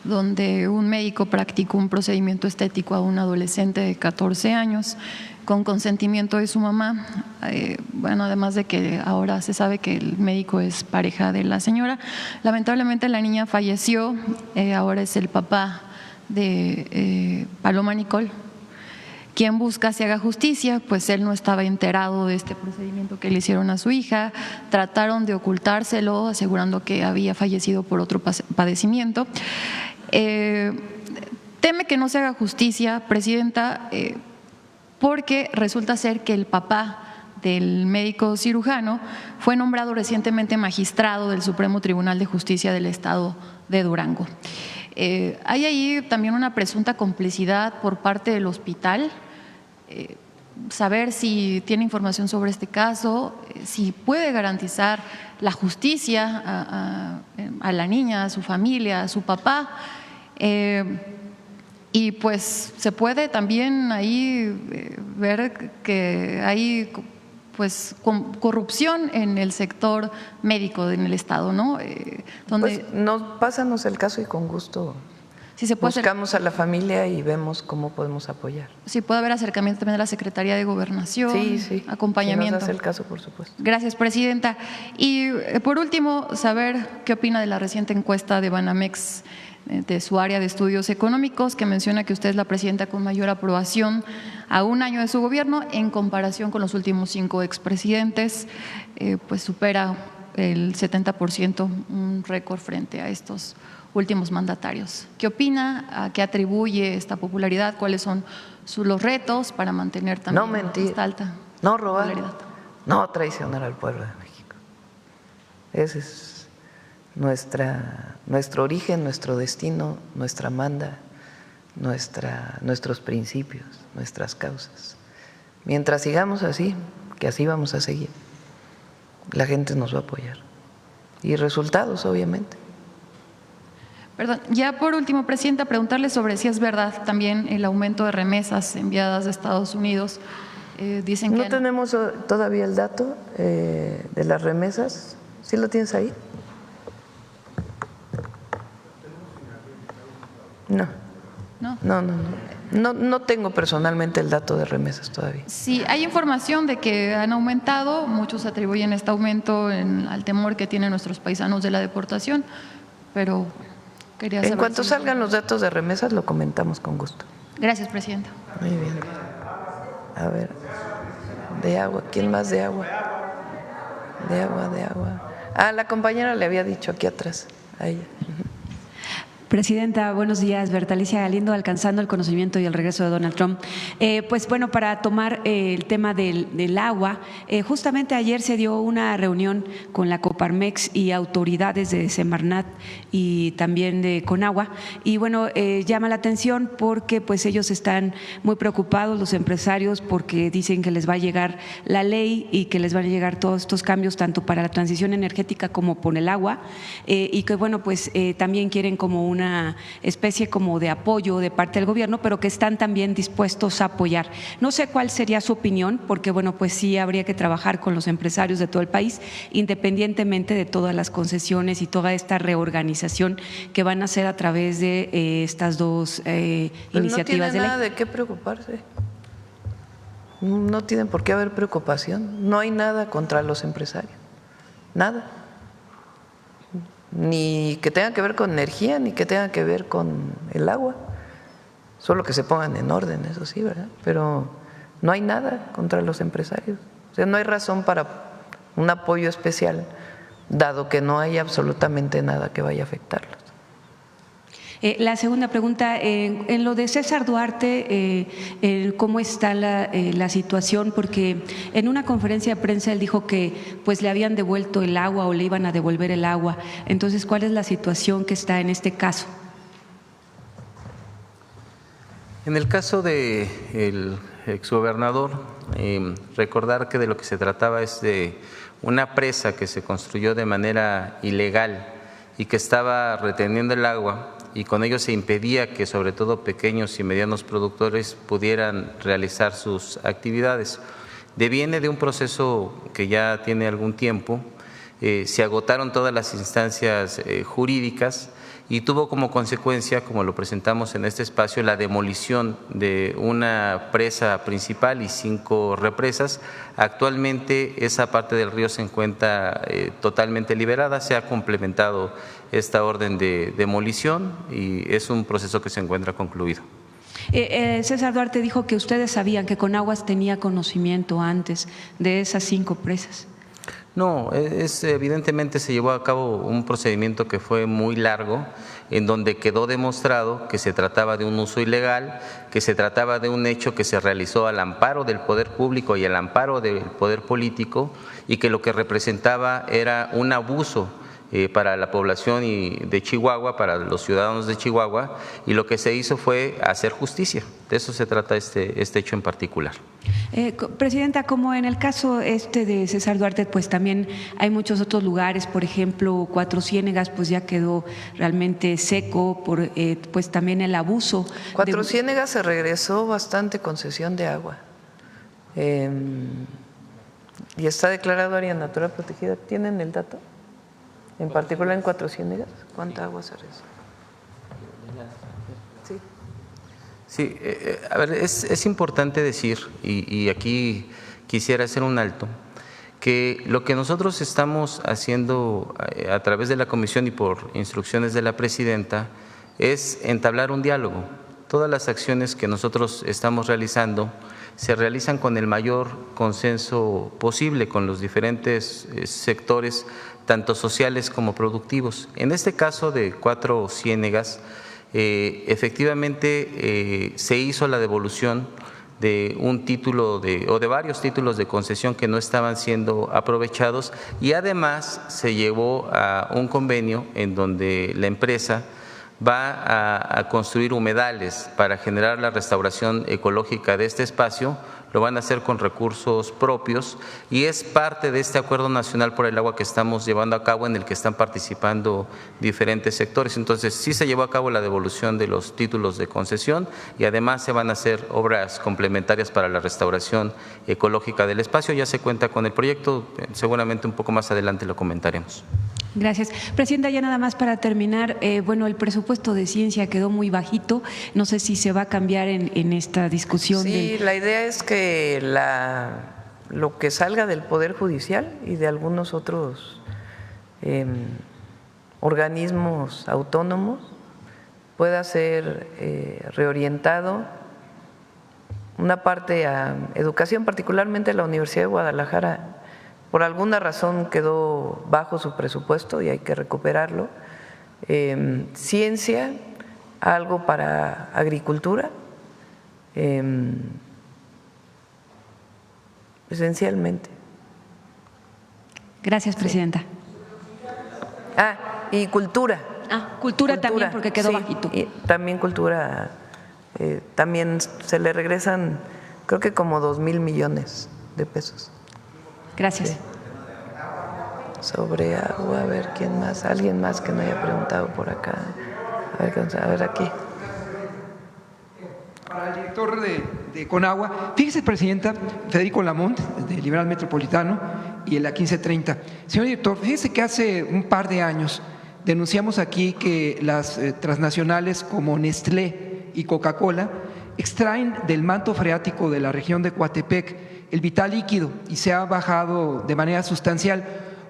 donde un médico practicó un procedimiento estético a un adolescente de 14 años con consentimiento de su mamá. Bueno, además de que ahora se sabe que el médico es pareja de la señora. Lamentablemente la niña falleció, ahora es el papá de Paloma Nicole, quien busca se haga justicia, pues él no estaba enterado de este procedimiento que le hicieron a su hija, trataron de ocultárselo asegurando que había fallecido por otro padecimiento. Teme que no se haga justicia, Presidenta, porque resulta ser que el papá del médico cirujano fue nombrado recientemente magistrado del Supremo Tribunal de Justicia del Estado de Durango. Hay ahí también una presunta complicidad por parte del hospital, saber si tiene información sobre este caso, si puede garantizar la justicia a la niña, a su familia, a su papá. Y pues se puede también ahí ver que hay pues corrupción en el sector médico en el Estado, ¿no? Donde pues pásanos el caso y con gusto si se puede buscamos a la familia y vemos cómo podemos apoyar. Si puede haber acercamiento también de la Secretaría de Gobernación, sí, acompañamiento. Si nos hace el caso, por supuesto. Gracias, Presidenta. Y por último, saber qué opina de la reciente encuesta de Banamex, de su área de estudios económicos, que menciona que usted es la presidenta con mayor aprobación a un año de su gobierno en comparación con los últimos 5 expresidentes, pues supera el 70%, un récord frente a estos últimos mandatarios. ¿Qué opina? ¿A qué atribuye esta popularidad? ¿Cuáles son los retos para mantener también no mentir, esta alta no robar, popularidad? No traicionar al pueblo de México. Ese es nuestro origen, nuestro destino, nuestra manda, nuestros principios, nuestras causas. Mientras sigamos así, que así vamos a seguir, la gente nos va a apoyar. Y resultados, obviamente. Perdón, ya por último, Presidenta, preguntarle sobre si es verdad también el aumento de remesas enviadas de Estados Unidos. Dicen que no tenemos todavía el dato de las remesas. ¿Sí lo tienes ahí? ¿no? No tengo personalmente el dato de remesas todavía. Sí, hay información de que han aumentado, muchos atribuyen este aumento al temor que tienen nuestros paisanos de la deportación, pero quería saber. En cuanto salgan los datos de remesas lo comentamos con gusto. Gracias, Presidenta. Muy bien. A ver, de agua, ¿quién más de agua? De agua. Ah, la compañera le había dicho aquí atrás, a ella. Presidenta, buenos días. Bertalicia Galindo, alcanzando el conocimiento y el regreso de Donald Trump. Pues bueno, para tomar el tema del agua, justamente ayer se dio una reunión con la Coparmex y autoridades de Semarnat y también de Conagua. Y bueno, llama la atención porque pues ellos están muy preocupados, los empresarios, porque dicen que les va a llegar la ley y que les van a llegar todos estos cambios, tanto para la transición energética como por el agua, y que bueno, pues también quieren como una especie como de apoyo de parte del gobierno, pero que están también dispuestos a apoyar. No sé cuál sería su opinión, porque bueno, pues sí habría que trabajar con los empresarios de todo el país, independientemente de todas las concesiones y toda esta reorganización que van a hacer a través de estas dos iniciativas de ley. No tiene nada de qué preocuparse. No tienen por qué haber preocupación. No hay nada contra los empresarios. Nada. Ni que tenga que ver con energía, ni que tenga que ver con el agua. Solo que se pongan en orden, eso sí, ¿verdad? Pero no hay nada contra los empresarios. O sea, no hay razón para un apoyo especial, dado que no hay absolutamente nada que vaya a afectarlos. La segunda pregunta, en lo de César Duarte, ¿cómo está la situación? Porque en una conferencia de prensa él dijo que pues le habían devuelto el agua o le iban a devolver el agua. Entonces, ¿cuál es la situación que está en este caso? En el caso del exgobernador, recordar que de lo que se trataba es de una presa que se construyó de manera ilegal y que estaba reteniendo el agua, y con ello se impedía que sobre todo pequeños y medianos productores pudieran realizar sus actividades. Deviene de un proceso que ya tiene algún tiempo, se agotaron todas las instancias jurídicas y tuvo como consecuencia, como lo presentamos en este espacio, la demolición de una presa principal y 5 represas. Actualmente esa parte del río se encuentra totalmente liberada, se ha complementado esta orden de demolición y es un proceso que se encuentra concluido. César Duarte dijo que ustedes sabían que Conaguas tenía conocimiento antes de esas 5 presas. No, evidentemente se llevó a cabo un procedimiento que fue muy largo, en donde quedó demostrado que se trataba de un uso ilegal, que se trataba de un hecho que se realizó al amparo del poder público y al amparo del poder político, y que lo que representaba era un abuso para la población de Chihuahua, para los ciudadanos de Chihuahua, y lo que se hizo fue hacer justicia. De eso se trata este hecho en particular. Presidenta, como en el caso de César Duarte, pues también hay muchos otros lugares, por ejemplo, Cuatro Ciénegas, pues ya quedó realmente seco por pues también el abuso. Cuatro Ciénegas se regresó bastante concesión de agua y está declarado área natural protegida. ¿Tienen el dato? En particular en Cuatro Ciénegas, ¿cuánta agua se regresó? Sí. Sí, a ver, es importante decir, y aquí quisiera hacer un alto, que lo que nosotros estamos haciendo a través de la comisión y por instrucciones de la presidenta es entablar un diálogo. Todas las acciones que nosotros estamos realizando se realizan con el mayor consenso posible con los diferentes sectores, tanto sociales como productivos. En este caso de Cuatro Ciénegas, efectivamente se hizo la devolución de un título o de varios títulos de concesión que no estaban siendo aprovechados, y además se llevó a un convenio en donde la empresa va a construir humedales para generar la restauración ecológica de este espacio. Lo van a hacer con recursos propios y es parte de este Acuerdo Nacional por el Agua que estamos llevando a cabo, en el que están participando diferentes sectores. Entonces, sí se llevó a cabo la devolución de los títulos de concesión y además se van a hacer obras complementarias para la restauración ecológica del espacio. Ya se cuenta con el proyecto, seguramente un poco más adelante lo comentaremos. Gracias. Presidenta, ya nada más para terminar, bueno, el presupuesto de ciencia quedó muy bajito, no sé si se va a cambiar en esta discusión. Sí, la idea es que lo que salga del Poder Judicial y de algunos otros organismos autónomos pueda ser reorientado, una parte a educación, particularmente la Universidad de Guadalajara. Por alguna razón quedó bajo su presupuesto y hay que recuperarlo. Ciencia, algo para agricultura, esencialmente. Gracias, Presidenta. Y cultura. Cultura también, porque quedó bajito. Y también cultura, también se le regresan, creo que como 2,000 millones de pesos. Gracias. Sí. Sobre agua, a ver quién más, alguien más que no haya preguntado por acá. A ver aquí. Para el director de Conagua, fíjese, Presidenta, Federico Lamont, de Liberal Metropolitano, y en la 1530. Señor director, fíjese que hace un par de años denunciamos aquí que las transnacionales como Nestlé y Coca-Cola extraen del manto freático de la región de Coatepec el vital líquido y se ha bajado de manera sustancial.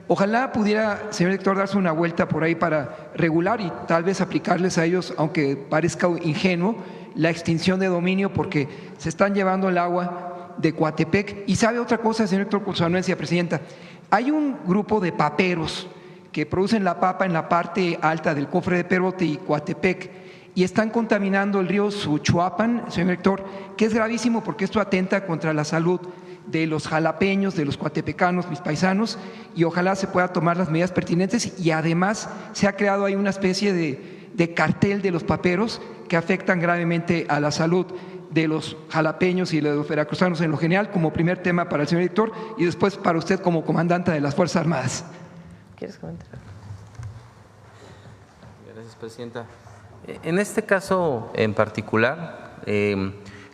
Ojalá pudiera, señor director, darse una vuelta por ahí para regular y tal vez aplicarles a ellos, aunque parezca ingenuo, la extinción de dominio, porque se están llevando el agua de Coatepec. Y sabe otra cosa, señor director, con su anuencia, Presidenta, hay un grupo de paperos que producen la papa en la parte alta del cofre de Perote y Coatepec, y están contaminando el río Suchuapan, señor director, que es gravísimo porque esto atenta contra la salud de los jalapeños, de los coatepecanos, mis paisanos, y ojalá se pueda tomar las medidas pertinentes. Y además se ha creado ahí una especie de cartel de los paperos que afectan gravemente a la salud de los jalapeños y de los veracruzanos en lo general, como primer tema para el señor director, y después para usted como comandante de las Fuerzas Armadas. ¿Quieres comentar? Gracias, Presidenta. En este caso en particular,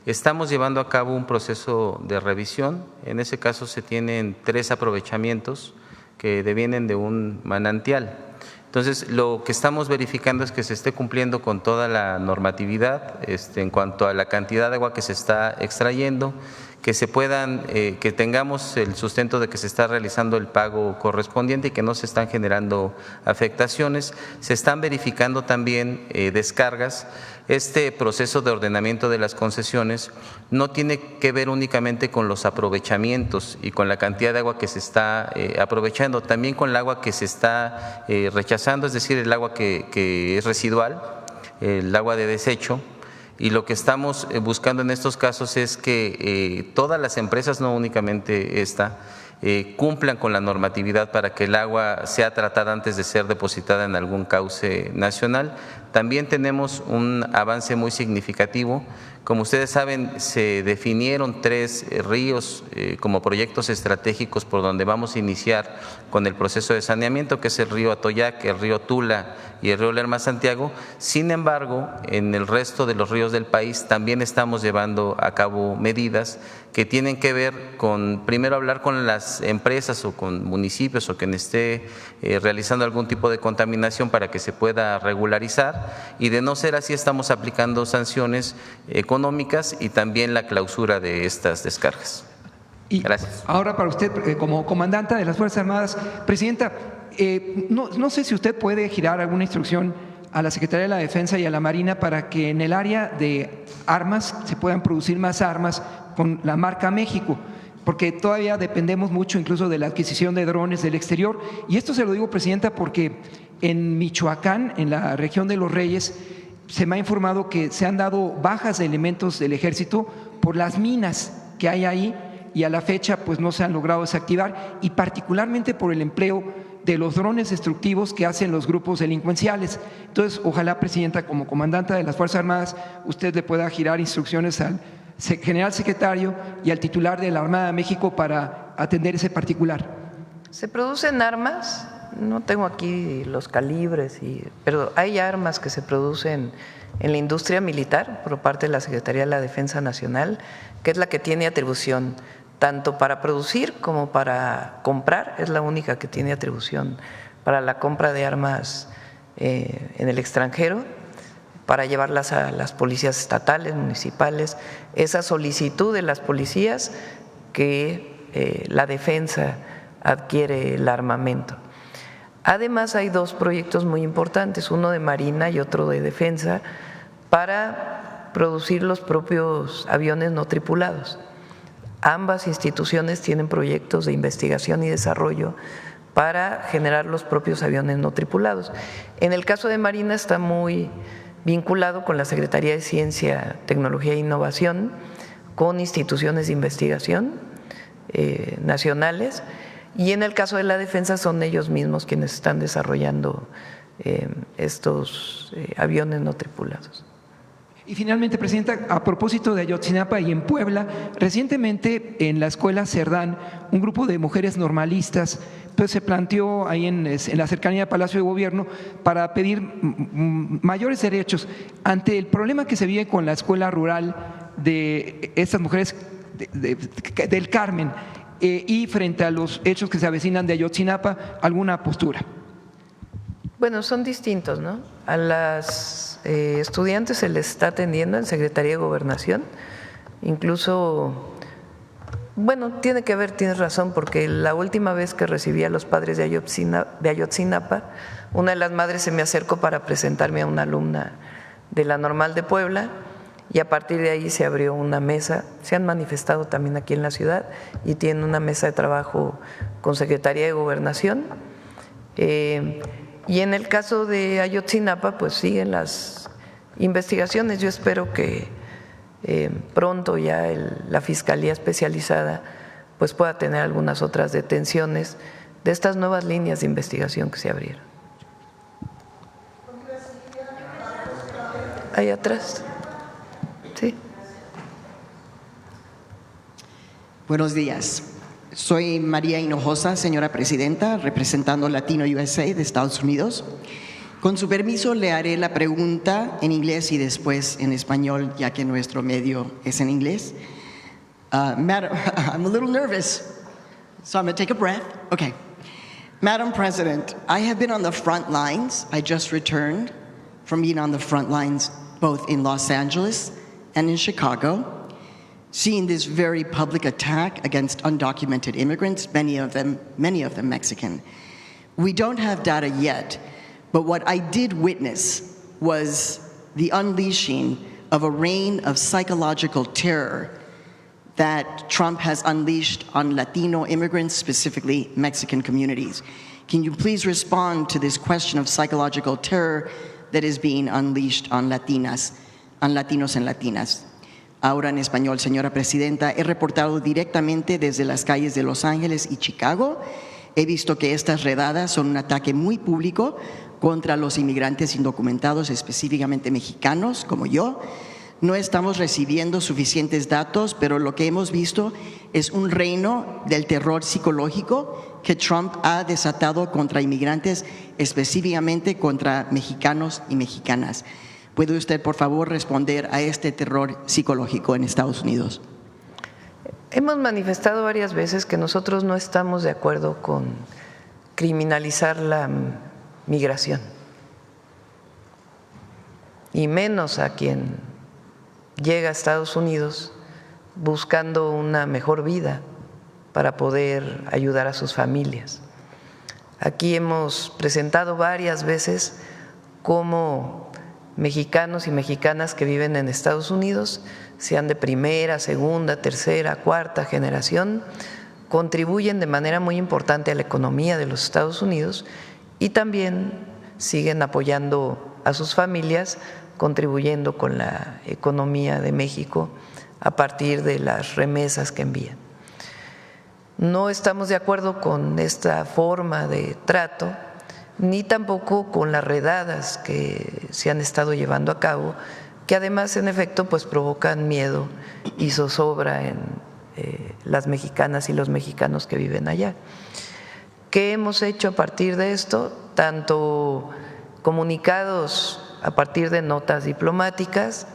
estamos llevando a cabo un proceso de revisión. En ese caso se tienen 3 aprovechamientos que devienen de un manantial. Entonces, lo que estamos verificando es que se esté cumpliendo con toda la normatividad en cuanto a la cantidad de agua que se está extrayendo, que se puedan, que tengamos el sustento de que se está realizando el pago correspondiente y que no se están generando afectaciones. Se están verificando también descargas. Este proceso de ordenamiento de las concesiones no tiene que ver únicamente con los aprovechamientos y con la cantidad de agua que se está aprovechando, también con el agua que se está rechazando, es decir, el agua que es residual, el agua de desecho. Y lo que estamos buscando en estos casos es que todas las empresas, no únicamente esta, cumplan con la normatividad para que el agua sea tratada antes de ser depositada en algún cauce nacional. También tenemos un avance muy significativo. Como ustedes saben, se definieron 3 ríos como proyectos estratégicos por donde vamos a iniciar con el proceso de saneamiento, que es el río Atoyac, el río Tula y el río Lerma Santiago. Sin embargo, en el resto de los ríos del país también estamos llevando a cabo medidas que tienen que ver con, primero, hablar con las empresas o con municipios o quien esté realizando algún tipo de contaminación para que se pueda regularizar, y de no ser así estamos aplicando sanciones económicas y también la clausura de estas descargas. Gracias. Ahora para usted, como comandante de las Fuerzas Armadas, Presidenta, no sé si usted puede girar alguna instrucción a la Secretaría de la Defensa y a la Marina para que en el área de armas se puedan producir más armas con la marca México, porque todavía dependemos mucho incluso de la adquisición de drones del exterior. Y esto se lo digo, Presidenta, porque en Michoacán, en la región de Los Reyes, se me ha informado que se han dado bajas de elementos del ejército por las minas que hay ahí, y a la fecha pues no se han logrado desactivar, y particularmente por el empleo de los drones destructivos que hacen los grupos delincuenciales. Entonces, ojalá, Presidenta, como comandante de las Fuerzas Armadas, usted le pueda girar instrucciones al general secretario y al titular de la Armada de México para atender ese particular. ¿Se producen armas? No tengo aquí los calibres, pero hay armas que se producen en la industria militar por parte de la Secretaría de la Defensa Nacional, que es la que tiene atribución tanto para producir como para comprar, es la única que tiene atribución para la compra de armas en el extranjero, para llevarlas a las policías estatales, municipales, esa solicitud de las policías que la defensa adquiere el armamento. Además, hay dos proyectos muy importantes, uno de Marina y otro de Defensa, para producir los propios aviones no tripulados. Ambas instituciones tienen proyectos de investigación y desarrollo para generar los propios aviones no tripulados. En el caso de Marina está muy vinculado con la Secretaría de Ciencia, Tecnología e Innovación, con instituciones de investigación nacionales, y en el caso de la defensa son ellos mismos quienes están desarrollando estos aviones no tripulados. Y finalmente, Presidenta, a propósito de Ayotzinapa y en Puebla, recientemente en la escuela Cerdán, un grupo de mujeres normalistas pues, se planteó ahí en la cercanía del Palacio de Gobierno para pedir mayores derechos ante el problema que se vive con la escuela rural de estas mujeres del Carmen y frente a los hechos que se avecinan de Ayotzinapa, ¿alguna postura? Bueno, son distintos, ¿no? A las estudiantes se les está atendiendo en Secretaría de Gobernación, incluso, bueno, tiene que ver, tienes razón, porque la última vez que recibí a los padres de Ayotzinapa, una de las madres se me acercó para presentarme a una alumna de la Normal de Puebla, y a partir de ahí se abrió una mesa, se han manifestado también aquí en la ciudad y tienen una mesa de trabajo con Secretaría de Gobernación. Y en el caso de Ayotzinapa, pues siguen las investigaciones. Yo espero que pronto ya la Fiscalía Especializada pues pueda tener algunas otras detenciones de estas nuevas líneas de investigación que se abrieron. Ahí atrás. Sí. Buenos días. Soy María Hinojosa, señora presidenta, representando Latino USA de Estados Unidos. Con su permiso, le haré la pregunta en inglés y después en español, ya que nuestro medio es en inglés. Madam, I'm a little nervous, so I'm going to take a breath. Okay. Madam President, I have been on the front lines. I just returned from being on the front lines, both in Los Angeles and in Chicago, seeing this very public attack against undocumented immigrants, many of them Mexican. We don't have data yet, but what I did witness was the unleashing of a reign of psychological terror that Trump has unleashed on Latino immigrants, specifically Mexican communities. Can you please respond to this question of psychological terror that is being unleashed on Latinos and Latinas? Ahora en español, señora presidenta, he reportado directamente desde las calles de Los Ángeles y Chicago. He visto que estas redadas son un ataque muy público contra los inmigrantes indocumentados, específicamente mexicanos como yo. No estamos recibiendo suficientes datos, pero lo que hemos visto es un reino del terror psicológico que Trump ha desatado contra inmigrantes, específicamente contra mexicanos y mexicanas. ¿Puede usted, por favor, responder a este terror psicológico en Estados Unidos? Hemos manifestado varias veces que nosotros no estamos de acuerdo con criminalizar la migración, y menos a quien llega a Estados Unidos buscando una mejor vida para poder ayudar a sus familias. Aquí hemos presentado varias veces cómo mexicanos y mexicanas que viven en Estados Unidos, sean de primera, segunda, tercera, cuarta generación, contribuyen de manera muy importante a la economía de los Estados Unidos y también siguen apoyando a sus familias, contribuyendo con la economía de México a partir de las remesas que envían. No estamos de acuerdo con esta forma de trato, ni tampoco con las redadas que se han estado llevando a cabo, que además en efecto pues provocan miedo y zozobra en las mexicanas y los mexicanos que viven allá. ¿Qué hemos hecho a partir de esto? Tanto comunicados a partir de notas diplomáticas,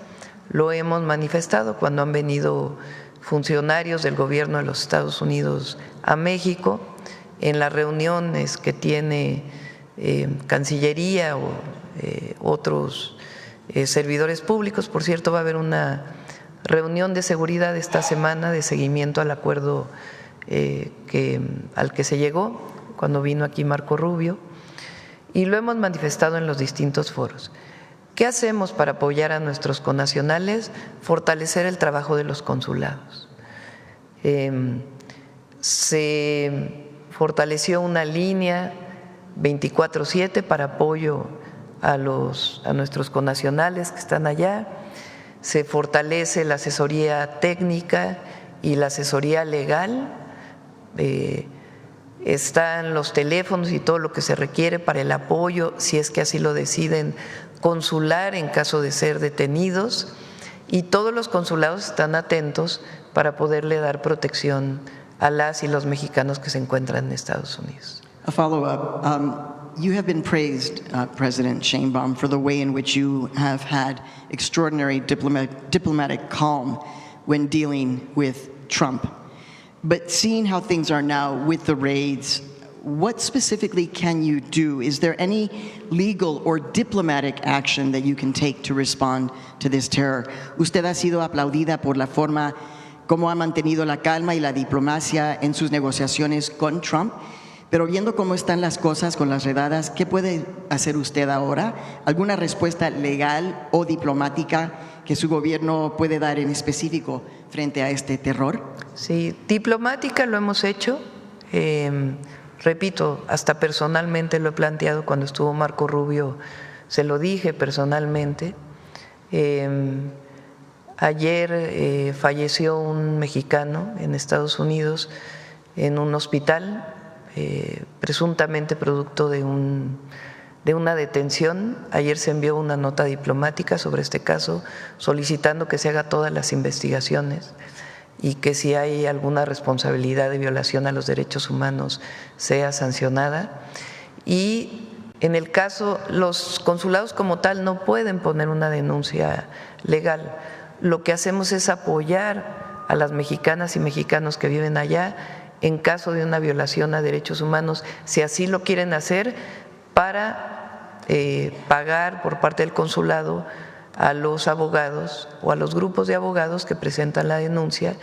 lo hemos manifestado cuando han venido funcionarios del gobierno de los Estados Unidos a México, en las reuniones que tiene Cancillería o otros servidores públicos. Por cierto, va a haber una reunión de seguridad esta semana de seguimiento al acuerdo al que se llegó cuando vino aquí Marco Rubio, y lo hemos manifestado en los distintos foros. ¿Qué hacemos para apoyar a nuestros connacionales? Fortalecer el trabajo de los consulados. Se fortaleció una línea 24/7 para apoyo a nuestros connacionales que están allá. Se fortalece la asesoría técnica y la asesoría legal. Están los teléfonos y todo lo que se requiere para el apoyo, si es que así lo deciden, consular en caso de ser detenidos, y todos los consulados están atentos para poderle dar protección a las y los mexicanos que se encuentran en Estados Unidos. A follow-up. You have been praised, President Sheinbaum, for the way in which you have had extraordinary diplomatic calm when dealing with Trump. But seeing how things are now with the raids, what specifically can you do? Is there any legal or diplomatic action that you can take to respond to this terror? Usted ha sido aplaudida por la forma como ha mantenido la calma y la diplomacia en sus negociaciones con Trump. Pero viendo cómo están las cosas con las redadas, ¿qué puede hacer usted ahora? ¿Alguna respuesta legal o diplomática que su gobierno puede dar en específico frente a este terror? Sí, diplomática lo hemos hecho. Repito, hasta personalmente lo he planteado cuando estuvo Marco Rubio, se lo dije personalmente. Ayer falleció un mexicano en Estados Unidos en un hospital, presuntamente producto de una detención. Ayer se envió una nota diplomática sobre este caso solicitando que se haga todas las investigaciones y que si hay alguna responsabilidad de violación a los derechos humanos sea sancionada. Y en el caso, los consulados como tal no pueden poner una denuncia legal. Lo que hacemos es apoyar a las mexicanas y mexicanos que viven allá en caso de una violación a derechos humanos, si así lo quieren hacer, para pagar por parte del consulado a los abogados o a los grupos de abogados que presentan la denuncia.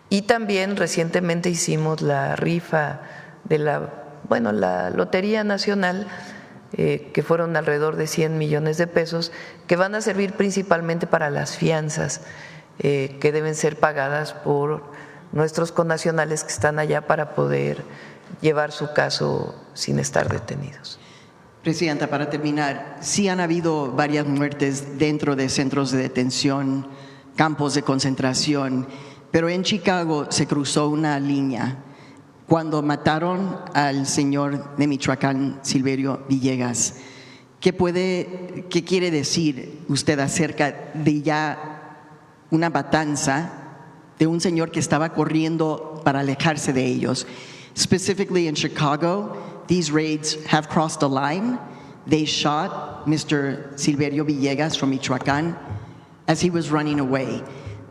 Y también recientemente hicimos la rifa de la Lotería Nacional, que fueron alrededor de 100 millones de pesos, que van a servir principalmente para las fianzas que deben ser pagadas por nuestros connacionales que están allá para poder llevar su caso sin estar detenidos. Presidenta, para terminar, sí han habido varias muertes dentro de centros de detención, campos de concentración, pero en Chicago se cruzó una línea cuando mataron al señor de Michoacán, Silverio Villegas. ¿Qué quiere decir usted acerca de ya una matanza de un señor que estaba corriendo para alejarse de ellos? Specifically in Chicago, these raids have crossed a line. They shot Mr. Silverio Villegas from Michoacán as he was running away.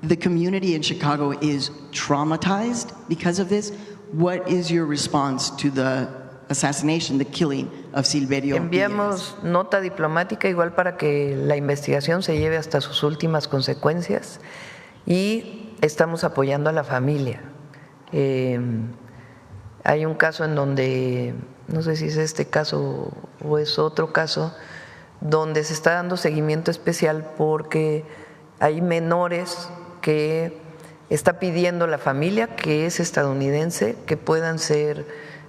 The community in Chicago is traumatized because of this. What is your response to the assassination, the killing of Silverio Villegas? Enviamos nota diplomática igual para que la investigación se lleve hasta sus últimas consecuencias y estamos apoyando a la familia. Hay un caso en donde, no sé si es este caso o es otro caso, donde se está dando seguimiento especial porque hay menores que está pidiendo la familia, que es estadounidense, que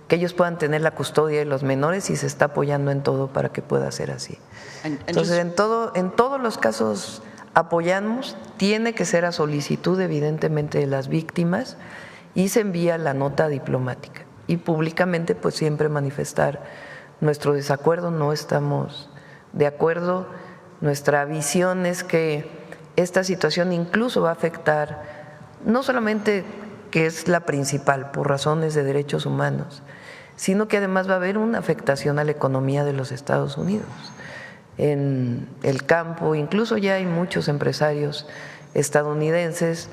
ellos puedan tener la custodia de los menores, y se está apoyando en todo para que pueda ser así. Entonces, en todos los casos apoyamos, tiene que ser a solicitud evidentemente de las víctimas, y se envía la nota diplomática y públicamente pues siempre manifestar nuestro desacuerdo. No estamos de acuerdo. Nuestra visión es que esta situación incluso va a afectar, no solamente que es la principal por razones de derechos humanos, sino que además va a haber una afectación a la economía de los Estados Unidos. En el campo, incluso ya hay muchos empresarios estadounidenses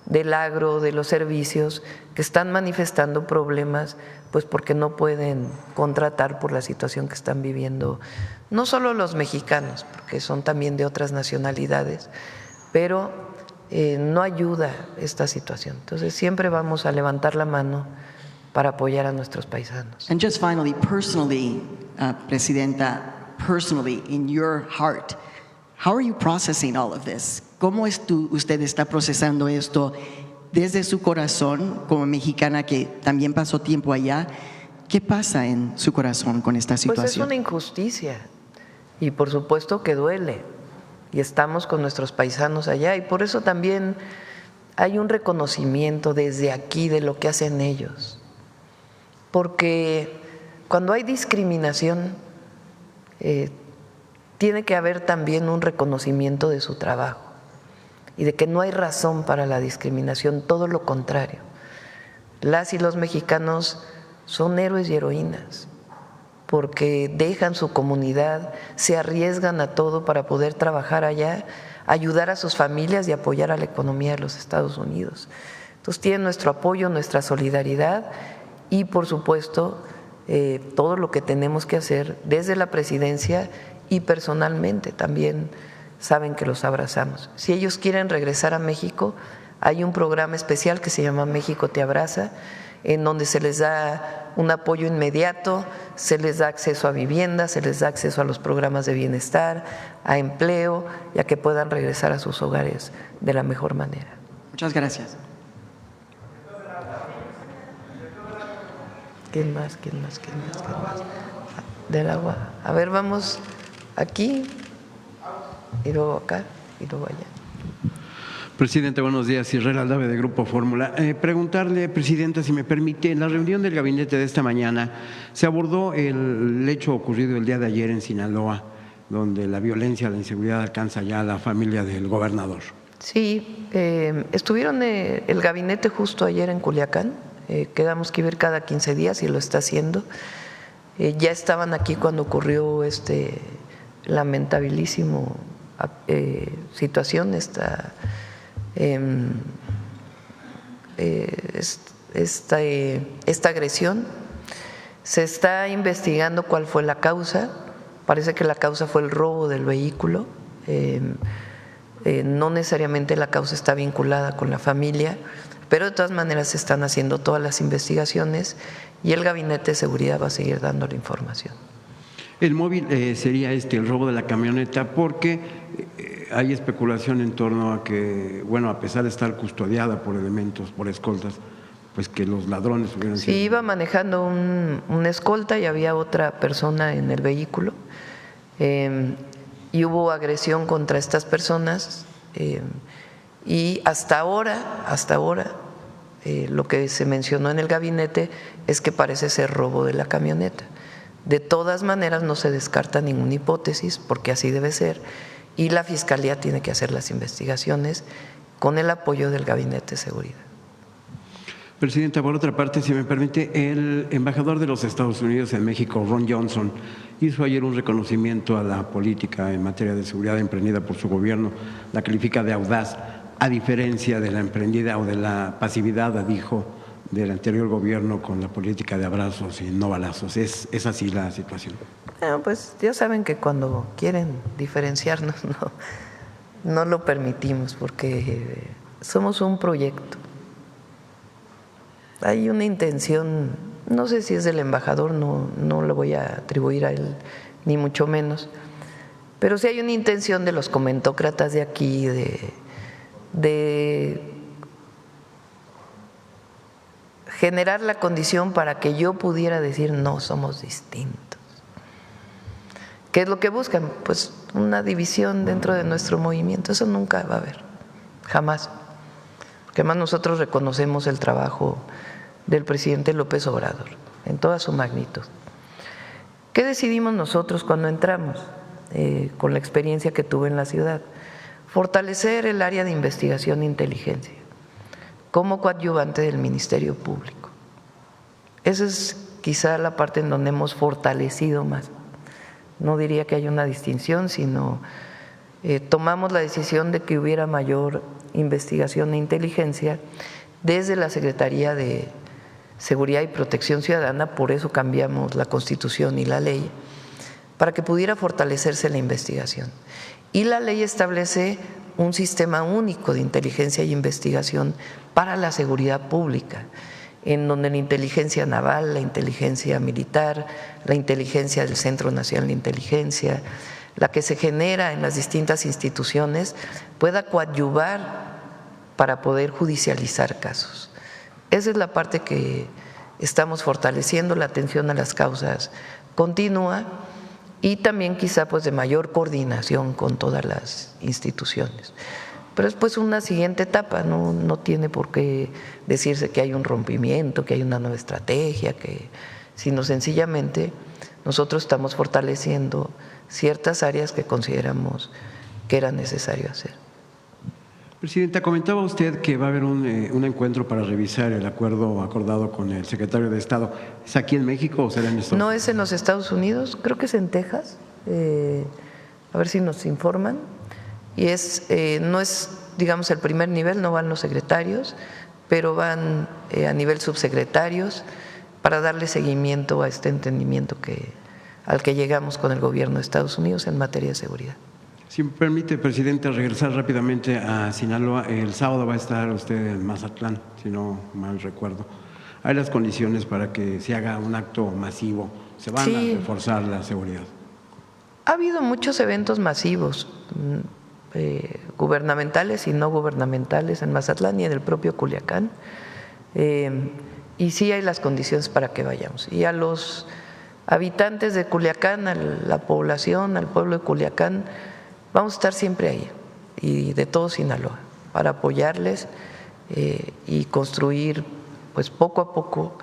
del agro, de los servicios, que están manifestando problemas, pues porque no pueden contratar por la situación que están viviendo, no solo los mexicanos, porque son también de otras nacionalidades, pero no ayuda esta situación. Entonces siempre vamos a levantar la mano para apoyar a nuestros paisanos. And just finally, personally, Presidenta, personally, in your heart, how are you processing all of this? ¿Cómo usted está procesando esto desde su corazón como mexicana que también pasó tiempo allá? ¿Qué pasa en su corazón con esta situación? Pues es una injusticia y por supuesto que duele y estamos con nuestros paisanos allá y por eso también hay un reconocimiento desde aquí de lo que hacen ellos, porque cuando hay discriminación tiene que haber también un reconocimiento de su trabajo y de que no hay razón para la discriminación, todo lo contrario. Las y los mexicanos son héroes y heroínas porque dejan su comunidad, se arriesgan a todo para poder trabajar allá, ayudar a sus familias y apoyar a la economía de los Estados Unidos. Entonces tienen nuestro apoyo, nuestra solidaridad y por supuesto todo lo que tenemos que hacer desde la presidencia y personalmente también saben que los abrazamos. Si ellos quieren regresar a México, hay un programa especial que se llama México Te Abraza, en donde se les da un apoyo inmediato, se les da acceso a vivienda, se les da acceso a los programas de bienestar, a empleo, y a que puedan regresar a sus hogares de la mejor manera. Muchas gracias. ¿Quién más? Del agua. A ver, vamos aquí, y luego acá, y luego allá. Presidente, buenos días. Israel Aldave, de Grupo Fórmula. Preguntarle, Presidenta, si me permite, en la reunión del gabinete de esta mañana se abordó el hecho ocurrido el día de ayer en Sinaloa, donde la violencia, la inseguridad alcanza ya a la familia del gobernador. Sí, estuvieron el gabinete justo ayer en Culiacán, quedamos que ir cada 15 días y lo está haciendo. Ya estaban aquí cuando ocurrió este lamentabilísimo situación, esta agresión. Se está investigando cuál fue la causa. Parece que la causa fue el robo del vehículo. No necesariamente la causa está vinculada con la familia, pero de todas maneras se están haciendo todas las investigaciones y el Gabinete de Seguridad va a seguir dando la información. El móvil sería el robo de la camioneta, porque hay especulación en torno a que, bueno, a pesar de estar custodiada por elementos, por escoltas, pues que los ladrones hubieran sido… Sí, iba manejando un escolta y había otra persona en el vehículo y hubo agresión contra estas personas y hasta ahora lo que se mencionó en el gabinete es que parece ser robo de la camioneta. De todas maneras no se descarta ninguna hipótesis porque así debe ser y la Fiscalía tiene que hacer las investigaciones con el apoyo del Gabinete de Seguridad. Presidenta, por otra parte, si me permite, el embajador de los Estados Unidos en México, Ron Johnson, hizo ayer un reconocimiento a la política en materia de seguridad emprendida por su gobierno, la califica de audaz, a diferencia de la emprendida o de la pasividad, dijo, del anterior gobierno con la política de abrazos y no balazos. ¿Es así la situación? Pues ya saben que cuando quieren diferenciarnos no lo permitimos porque somos un proyecto. Hay una intención, no sé si es del embajador, no lo voy a atribuir a él, ni mucho menos, pero sí hay una intención de los comentócratas de aquí de generar la condición para que yo pudiera decir no, somos distintos. ¿Qué es lo que buscan? Pues una división dentro de nuestro movimiento. Eso nunca va a haber, jamás. Porque además nosotros reconocemos el trabajo del presidente López Obrador en toda su magnitud. ¿Qué decidimos nosotros cuando entramos? Con la experiencia que tuve en la ciudad, fortalecer el área de investigación e inteligencia como coadyuvante del Ministerio Público. Esa es quizá la parte en donde hemos fortalecido más. No diría que haya una distinción, sino tomamos la decisión de que hubiera mayor Investigación e Inteligencia desde la Secretaría de Seguridad y Protección Ciudadana, por eso cambiamos la Constitución y la ley, para que pudiera fortalecerse la investigación. Y la ley establece un sistema único de inteligencia y investigación para la seguridad pública, en donde la inteligencia naval, la inteligencia militar, la inteligencia del Centro Nacional de Inteligencia, la que se genera en las distintas instituciones, pueda coadyuvar para poder judicializar casos. Esa es la parte que estamos fortaleciendo, la atención a las causas continua y también quizá pues de mayor coordinación con todas las instituciones. Pero es pues una siguiente etapa, no tiene por qué decirse que hay un rompimiento, que hay una nueva estrategia, sino sencillamente nosotros estamos fortaleciendo ciertas áreas que consideramos que era necesario hacer. Presidenta, comentaba usted que va a haber un encuentro para revisar el acuerdo acordado con el secretario de Estado. ¿Es aquí en México o será en Estados Unidos? No, es en los Estados Unidos, creo que es en Texas, a ver si nos informan. Y no es, digamos, el primer nivel, no van los secretarios, pero van a nivel subsecretarios para darle seguimiento a este entendimiento al que llegamos con el gobierno de Estados Unidos en materia de seguridad. Si me permite, presidente, regresar rápidamente a Sinaloa. El sábado va a estar usted en Mazatlán, si no mal recuerdo. ¿Hay las condiciones para que se haga un acto masivo? ¿Se van a reforzar la seguridad? Ha habido muchos eventos masivos, gubernamentales y no gubernamentales en Mazatlán y en el propio Culiacán. Y sí hay las condiciones para que vayamos. Y a los habitantes de Culiacán, a la población, al pueblo de Culiacán, vamos a estar siempre ahí y de todo Sinaloa para apoyarles y construir pues poco a poco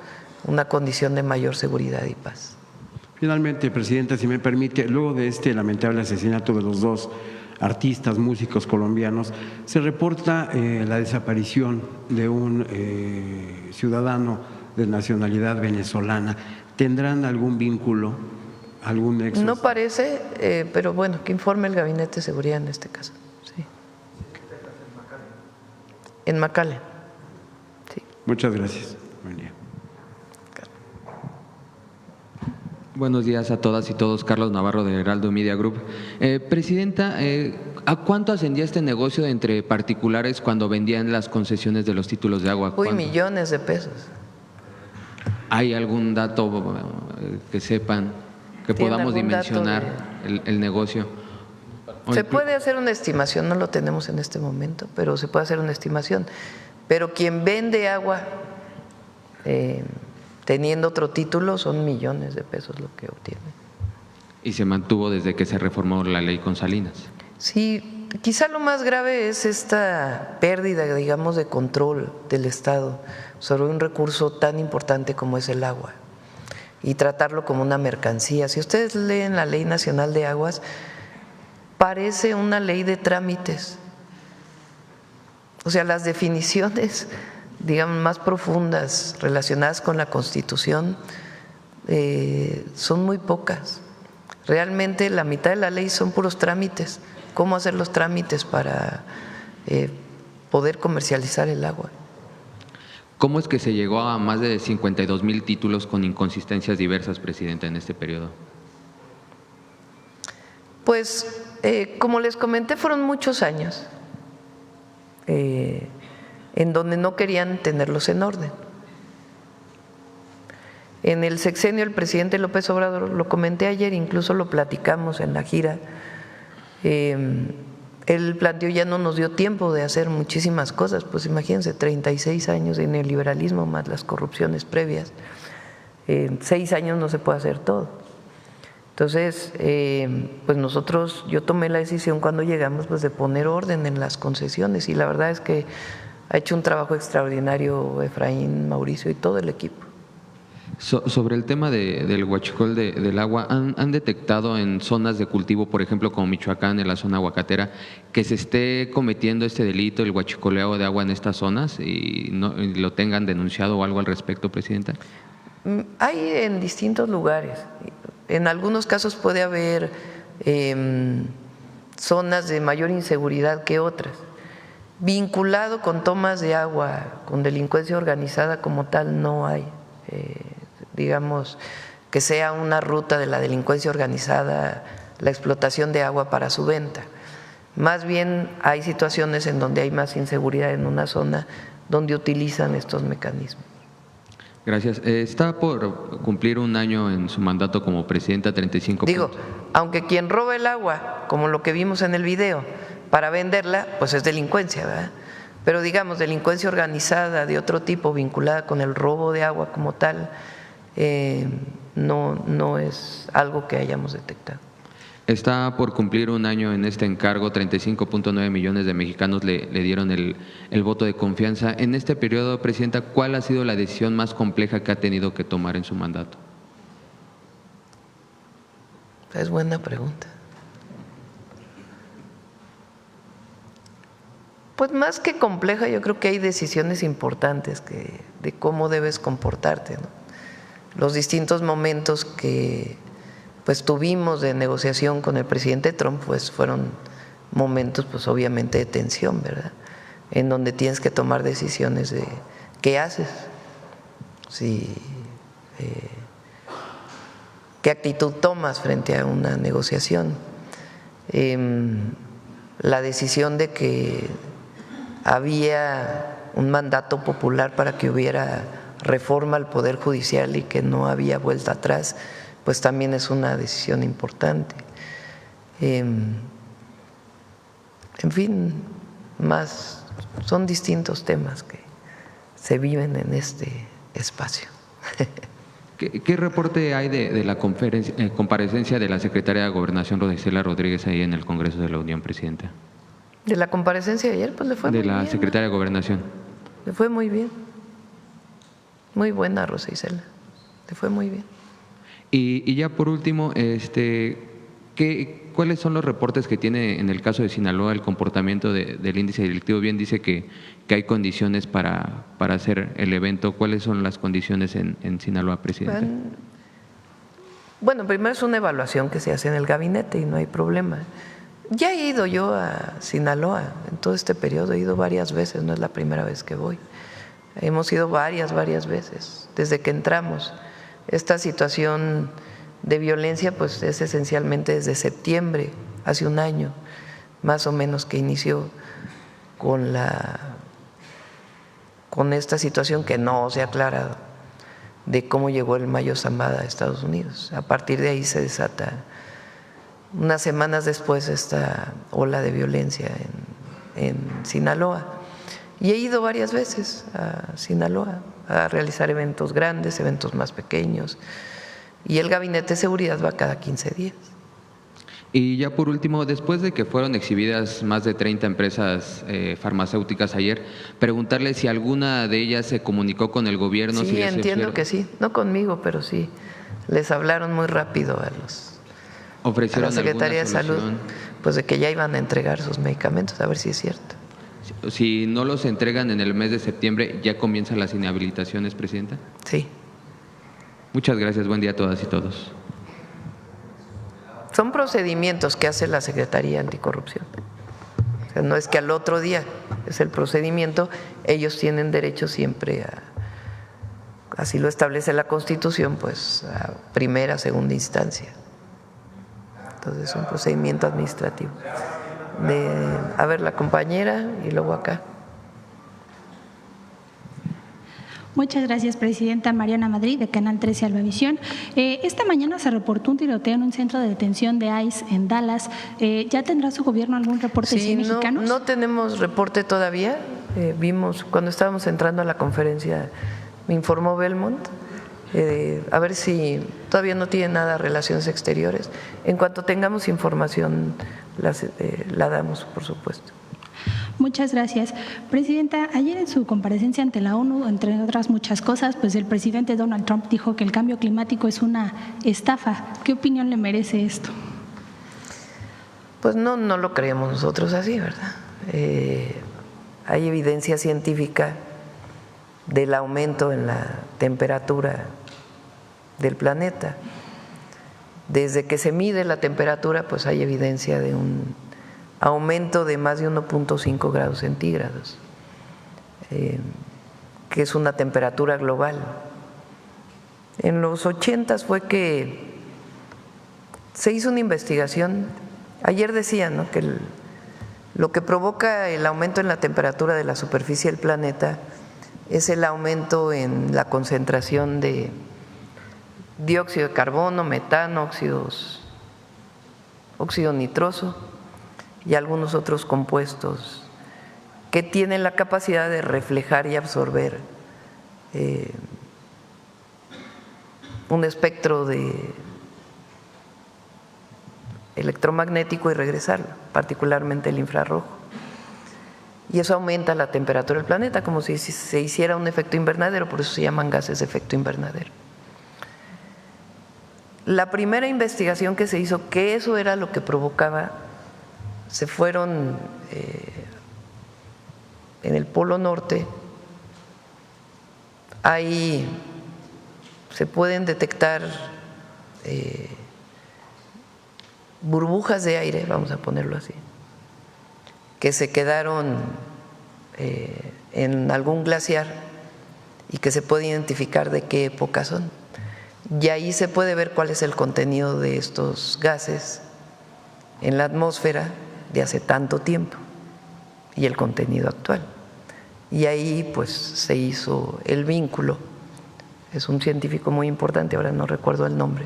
una condición de mayor seguridad y paz. Finalmente, presidenta, si me permite, luego de este lamentable asesinato de los dos artistas, músicos colombianos, se reporta la desaparición de un ciudadano de nacionalidad venezolana. ¿Tendrán algún vínculo, algún nexo? No parece, pero bueno, que informe el Gabinete de Seguridad en este caso. Sí. En McAllen. Sí. Muchas gracias. Buen día. Buenos días a todas y todos. Carlos Navarro de Heraldo Media Group. Presidenta, ¿a cuánto ascendía este negocio entre particulares cuando vendían las concesiones de los títulos de agua? Uy, millones de pesos. ¿Hay algún dato que sepan, que podamos dimensionar el negocio? Se puede hacer una estimación, no lo tenemos en este momento, pero se puede hacer una estimación. Pero quien vende agua teniendo otro título son millones de pesos lo que obtiene. ¿Y se mantuvo desde que se reformó la ley con Salinas? Sí, quizá lo más grave es esta pérdida, digamos, de control del Estado sobre un recurso tan importante como es el agua y tratarlo como una mercancía. Si ustedes leen la Ley Nacional de Aguas, parece una ley de trámites. O sea, las definiciones, digamos, más profundas relacionadas con la Constitución son muy pocas. Realmente la mitad de la ley son puros trámites. ¿Cómo hacer los trámites para poder comercializar el agua? ¿Cómo es que se llegó a más de 52,000 títulos con inconsistencias diversas, presidenta, en este periodo? Pues, como les comenté, fueron muchos años en donde no querían tenerlos en orden. En el sexenio del presidente López Obrador, lo comenté ayer, incluso lo platicamos en la gira, él planteó, ya no nos dio tiempo de hacer muchísimas cosas, pues imagínense, 36 años de neoliberalismo más las corrupciones previas, 6 años no se puede hacer todo. Entonces, pues yo tomé la decisión cuando llegamos pues de poner orden en las concesiones y la verdad es que ha hecho un trabajo extraordinario Efraín, Mauricio y todo el equipo. Sobre el tema del huachicol del agua, ¿han detectado en zonas de cultivo, por ejemplo, como Michoacán, en la zona aguacatera, que se esté cometiendo este delito, el huachicoleo de agua en estas zonas y lo tengan denunciado o algo al respecto, presidenta? Hay en distintos lugares. En algunos casos puede haber zonas de mayor inseguridad que otras. vinculado con tomas de agua, con delincuencia organizada como tal, no hay. Digamos, que sea una ruta de la delincuencia organizada la explotación de agua para su venta. Más bien hay situaciones en donde hay más inseguridad en una zona donde utilizan estos mecanismos. Gracias. Está por cumplir un año en su mandato como presidenta, 35 Digo, puntos. aunque quien roba el agua, como lo que vimos en el video, para venderla, pues es delincuencia, ¿verdad? Pero digamos, delincuencia organizada de otro tipo, vinculada con el robo de agua como tal, no es algo que hayamos detectado. Está por cumplir un año en este encargo, 35.9 millones de mexicanos le dieron el voto de confianza. En este periodo, Presidenta, ¿cuál ha sido la decisión más compleja que ha tenido que tomar en su mandato? Es buena pregunta. Pues más que compleja, yo creo que hay decisiones importantes de cómo debes comportarte, ¿no? Los distintos momentos que pues tuvimos de negociación con el presidente Trump, pues fueron momentos pues obviamente de tensión, ¿verdad? En donde tienes que tomar decisiones de qué haces, qué actitud tomas frente a una negociación. La decisión de que había un mandato popular para que hubiera reforma al Poder Judicial y que no había vuelta atrás, pues también es una decisión importante. En fin, son distintos temas que se viven en este espacio. ¿Qué reporte hay de la comparecencia de la secretaria de Gobernación, Rosicela Rodríguez, ahí en el Congreso de la Unión, Presidenta? De la comparecencia de ayer, pues le fue muy bien. De la secretaria de Gobernación. Le fue muy bien. Muy buena, Rosicela. Le fue muy bien. Y ya por último, ¿cuáles son los reportes que tiene en el caso de Sinaloa el comportamiento del índice delictivo? Bien dice que hay condiciones para hacer el evento. ¿Cuáles son las condiciones en Sinaloa, Presidente? Bueno, primero es una evaluación que se hace en el gabinete y no hay problema. Ya he ido yo a Sinaloa en todo este periodo, he ido varias veces, no es la primera vez que voy. Hemos ido varias veces desde que entramos. Esta situación de violencia pues es esencialmente desde septiembre, hace un año más o menos que inició con esta situación que no se ha aclarado de cómo llegó el Mayo Zambada a Estados Unidos. A partir de ahí se desata unas semanas después esta ola de violencia en Sinaloa. Y he ido varias veces a Sinaloa a realizar eventos grandes, eventos más pequeños, y el Gabinete de Seguridad va cada 15 días. Y ya por último, después de que fueron exhibidas más de 30 empresas farmacéuticas ayer, preguntarle si alguna de ellas se comunicó con el gobierno. Sí, entiendo que sí, no conmigo, pero sí, les hablaron muy rápido a la Secretaría de Salud, pues de que ya iban a entregar sus medicamentos, a ver si es cierto. Si no los entregan en el mes de septiembre, ¿ya comienzan las inhabilitaciones, Presidenta? Sí. Muchas gracias, buen día a todas y todos. Son procedimientos que hace la Secretaría Anticorrupción. O sea, no es que al otro día, es el procedimiento, ellos tienen derecho siempre así lo establece la Constitución, pues a primera, segunda instancia. Entonces es un procedimiento administrativo. A ver, la compañera y luego acá. Muchas gracias, Presidenta. Mariana Madrid, de Canal 13 Albavisión. Esta mañana se reportó un tiroteo en un centro de detención de ICE en Dallas. ¿Ya tendrá su gobierno algún reporte de mexicanos? No tenemos reporte todavía. Vimos, cuando estábamos entrando a la conferencia, me informó Belmont, a ver si todavía no tiene nada Relaciones Exteriores. En cuanto tengamos información, la damos, por supuesto. Muchas gracias. Presidenta, ayer en su comparecencia ante la ONU, entre otras muchas cosas, pues el presidente Donald Trump dijo que el cambio climático es una estafa. ¿Qué opinión le merece esto? Pues no lo creemos nosotros así, ¿verdad? Hay evidencia científica del aumento en la temperatura del planeta. Desde que se mide la temperatura, pues hay evidencia de un aumento de más de 1.5 grados centígrados, que es una temperatura global. En los 80 fue que se hizo una investigación. Ayer decían, ¿no?, que lo que provoca el aumento en la temperatura de la superficie del planeta es el aumento en la concentración de dióxido de carbono, metano, óxido nitroso y algunos otros compuestos que tienen la capacidad de reflejar y absorber un espectro electromagnético y regresarlo, particularmente el infrarrojo. Y eso aumenta la temperatura del planeta, como si se hiciera un efecto invernadero, por eso se llaman gases de efecto invernadero. La primera investigación que se hizo, que eso era lo que provocaba, se fueron en el Polo Norte, ahí se pueden detectar burbujas de aire, vamos a ponerlo así, que se quedaron en algún glaciar y que se puede identificar de qué época son. Y ahí se puede ver cuál es el contenido de estos gases en la atmósfera de hace tanto tiempo y el contenido actual. Y ahí pues se hizo el vínculo, es un científico muy importante, ahora no recuerdo el nombre,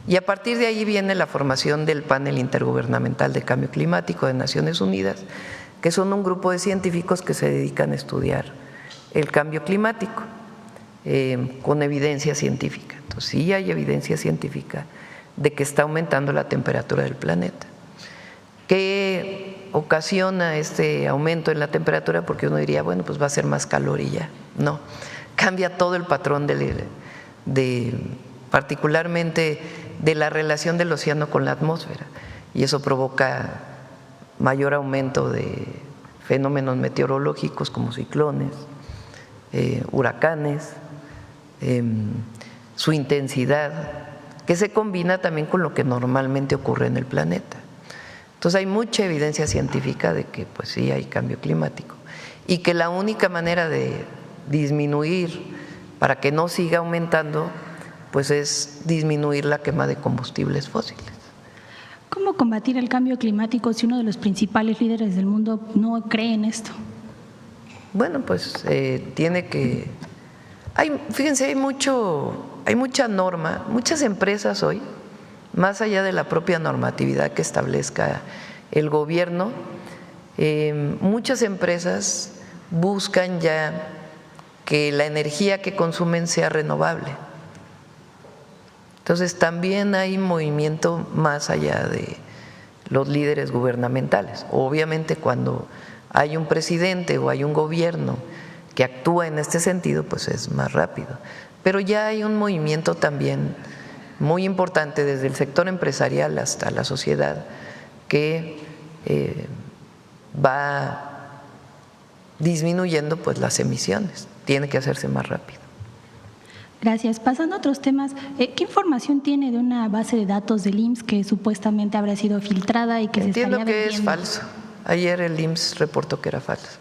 y a partir de ahí viene la formación del Panel Intergubernamental de Cambio Climático de Naciones Unidas, que son un grupo de científicos que se dedican a estudiar el cambio climático con evidencia científica. Entonces sí hay evidencia científica de que está aumentando la temperatura del planeta. ¿Qué ocasiona este aumento en la temperatura? Porque uno diría, bueno, pues va a ser más calor y ya. No, cambia todo el patrón particularmente de la relación del océano con la atmósfera, y eso provoca mayor aumento de fenómenos meteorológicos como ciclones, huracanes, su intensidad, que se combina también con lo que normalmente ocurre en el planeta. Entonces hay mucha evidencia científica de que pues sí hay cambio climático y que la única manera de disminuir para que no siga aumentando pues es disminuir la quema de combustibles fósiles. ¿Cómo combatir el cambio climático si uno de los principales líderes del mundo no cree en esto? Bueno, pues tiene que… fíjense, hay mucha norma, muchas empresas hoy, más allá de la propia normatividad que establezca el gobierno, muchas empresas buscan ya que la energía que consumen sea renovable. Entonces también hay movimiento más allá de los líderes gubernamentales. Obviamente cuando hay un presidente o hay un gobierno que actúa en este sentido, pues es más rápido. Pero ya hay un movimiento también muy importante desde el sector empresarial hasta la sociedad que va disminuyendo pues las emisiones. Tiene que hacerse más rápido. Gracias. Pasando a otros temas, ¿qué información tiene de una base de datos del IMSS que supuestamente habrá sido filtrada y que se estaría vendiendo? Entiendo que es falso. Ayer el IMSS reportó que era falso.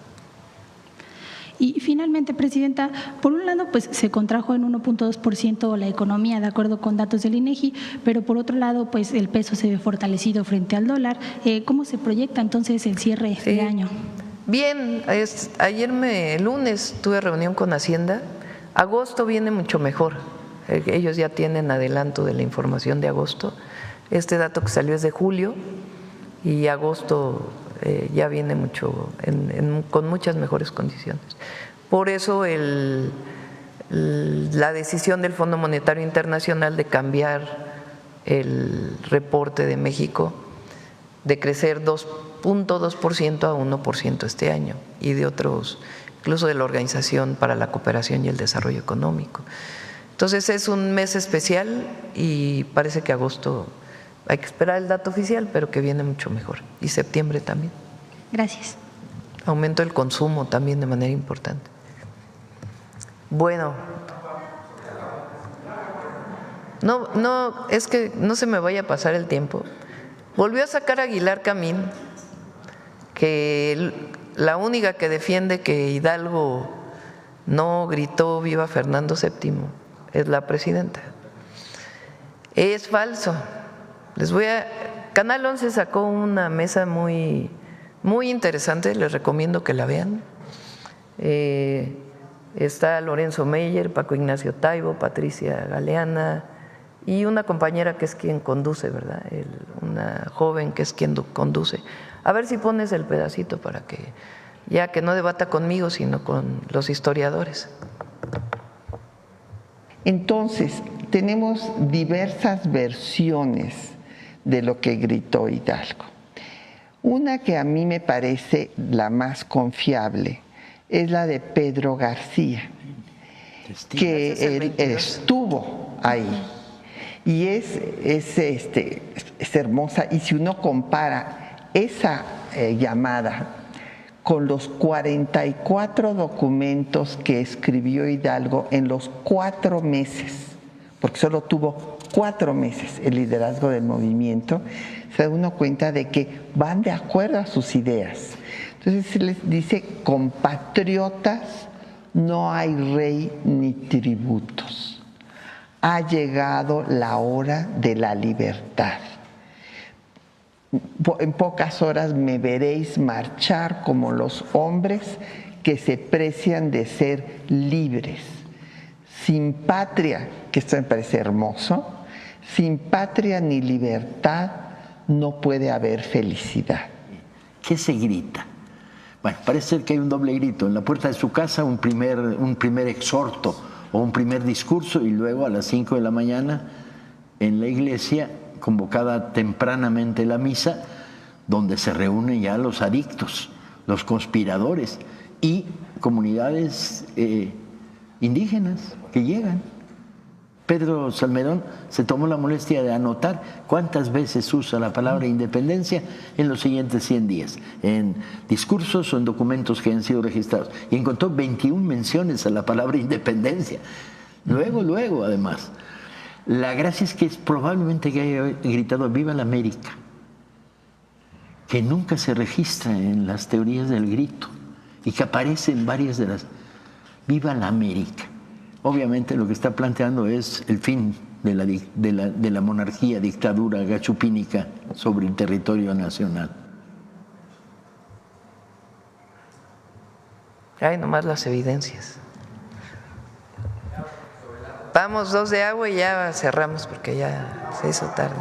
Y finalmente, Presidenta, por un lado pues se contrajo en 1.2% la economía de acuerdo con datos del INEGI, pero por otro lado pues el peso se ve fortalecido frente al dólar. ¿Cómo se proyecta entonces el cierre de año? Bien, el lunes tuve reunión con Hacienda. Agosto viene mucho mejor, ellos ya tienen adelanto de la información de agosto. Este dato que salió es de julio y agosto ya viene con muchas mejores condiciones. Por eso la decisión del Fondo Monetario Internacional de cambiar el reporte de México, de crecer 2.2% a 1% este año, y de otros, incluso de la Organización para la Cooperación y el Desarrollo Económico. Entonces es un mes especial y parece que agosto hay que esperar el dato oficial, pero que viene mucho mejor, y septiembre también. Gracias. Aumento el consumo también de manera importante. Bueno, es que no se me vaya a pasar el tiempo. Volvió a sacar Aguilar Camín que la única que defiende que Hidalgo no gritó viva Fernando VII es la presidenta. Es falso. Canal 11 sacó una mesa muy interesante, les recomiendo que la vean. Está Lorenzo Meyer, Paco Ignacio Taibo, Patricia Galeana y una compañera que es quien conduce, ¿verdad? Una joven que es quien conduce. A ver si pones el pedacito para que, ya que no debata conmigo, sino con los historiadores. Entonces, tenemos diversas versiones de lo que gritó Hidalgo. Una que a mí me parece la más confiable es la de Pedro García, que él estuvo ahí. Y es hermosa. Y si uno compara esa llamada con los 44 documentos que escribió Hidalgo en los 4 meses, porque solo tuvo 4 meses el liderazgo del movimiento, se da uno cuenta de que van de acuerdo a sus ideas. Entonces se les dice: compatriotas, no hay rey ni tributos. Ha llegado la hora de la libertad. En pocas horas me veréis marchar como los hombres que se precian de ser libres. Sin patria, que esto me parece hermoso, sin patria ni libertad no puede haber felicidad. ¿Qué se grita? Bueno, parece ser que hay un doble grito. En la puerta de su casa un primer exhorto o un primer discurso, y luego a las 5 de la mañana en la iglesia, convocada tempranamente la misa, donde se reúnen ya los adictos, los conspiradores y comunidades indígenas que llegan. Pedro Salmerón se tomó la molestia de anotar cuántas veces usa la palabra independencia en los siguientes 100 días, en discursos o en documentos que han sido registrados, y encontró 21 menciones a la palabra independencia. Luego, además, la gracia es que es probablemente que haya gritado "Viva la América", que nunca se registra en las teorías del grito y que aparece en varias de las "Viva la América". Obviamente lo que está planteando es el fin de la monarquía, dictadura gachupínica sobre el territorio nacional. Hay nomás las evidencias. Vamos 2 de agua y ya cerramos porque ya se hizo tarde.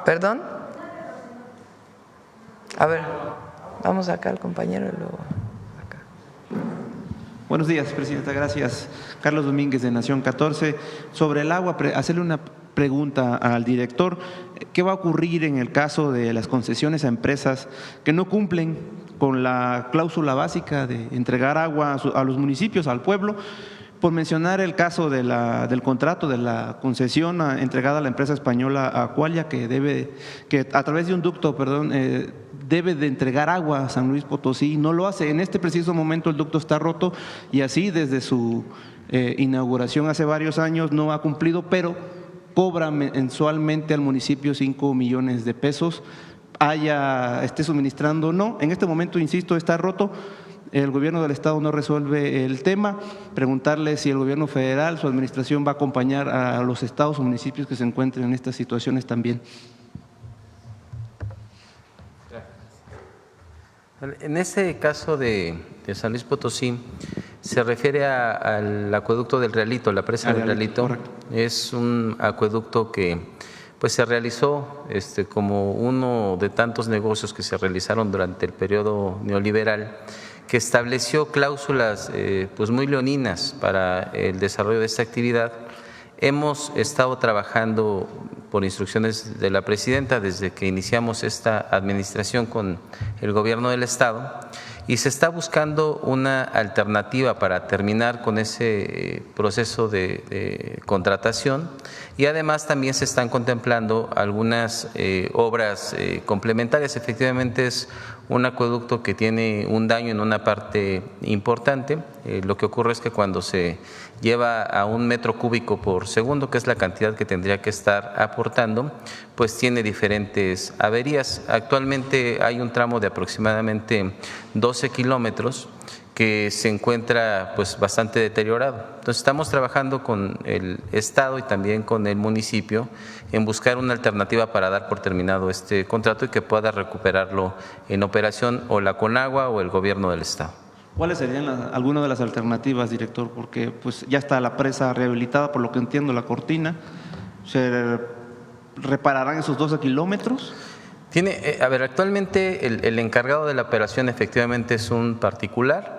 ¿Perdón? A ver, vamos acá al compañero y luego acá. Buenos días, Presidenta. Gracias. Carlos Domínguez, de Nación 14. Sobre el agua, hacerle una pregunta al director. ¿Qué va a ocurrir en el caso de las concesiones a empresas que no cumplen con la cláusula básica de entregar agua a los municipios, al pueblo? Por mencionar el caso del contrato de la concesión entregada a la empresa española Aqualia, que a través de un ducto, debe de entregar agua a San Luis Potosí, no lo hace. En este preciso momento el ducto está roto y así desde su inauguración hace varios años no ha cumplido, pero cobra mensualmente al municipio 5 millones de pesos, esté suministrando o no. En este momento, insisto, está roto. El gobierno del estado no resuelve el tema. Preguntarle si el gobierno federal, su administración, va a acompañar a los estados o municipios que se encuentren en estas situaciones también. En este caso de San Luis Potosí, se refiere al acueducto del Realito, la presa del Realito. Correcto. Es un acueducto que pues se realizó como uno de tantos negocios que se realizaron durante el periodo neoliberal, que estableció cláusulas pues muy leoninas para el desarrollo de esta actividad. Hemos estado trabajando por instrucciones de la presidenta desde que iniciamos esta administración con el gobierno del estado, y se está buscando una alternativa para terminar con ese proceso de contratación, y además también se están contemplando algunas obras complementarias. Efectivamente es un acueducto que tiene un daño en una parte importante. Lo que ocurre es que cuando se lleva a 1 metro cúbico por segundo, que es la cantidad que tendría que estar aportando, pues tiene diferentes averías. Actualmente hay un tramo de aproximadamente 12 kilómetros que se encuentra pues bastante deteriorado. Entonces estamos trabajando con el Estado y también con el municipio en buscar una alternativa para dar por terminado este contrato y que pueda recuperarlo en operación o la Conagua o el gobierno del Estado. ¿Cuáles serían algunas de las alternativas, director? Porque pues ya está la presa rehabilitada, por lo que entiendo, la cortina. ¿Se repararán esos 12 kilómetros? Actualmente el encargado de la operación efectivamente es un particular.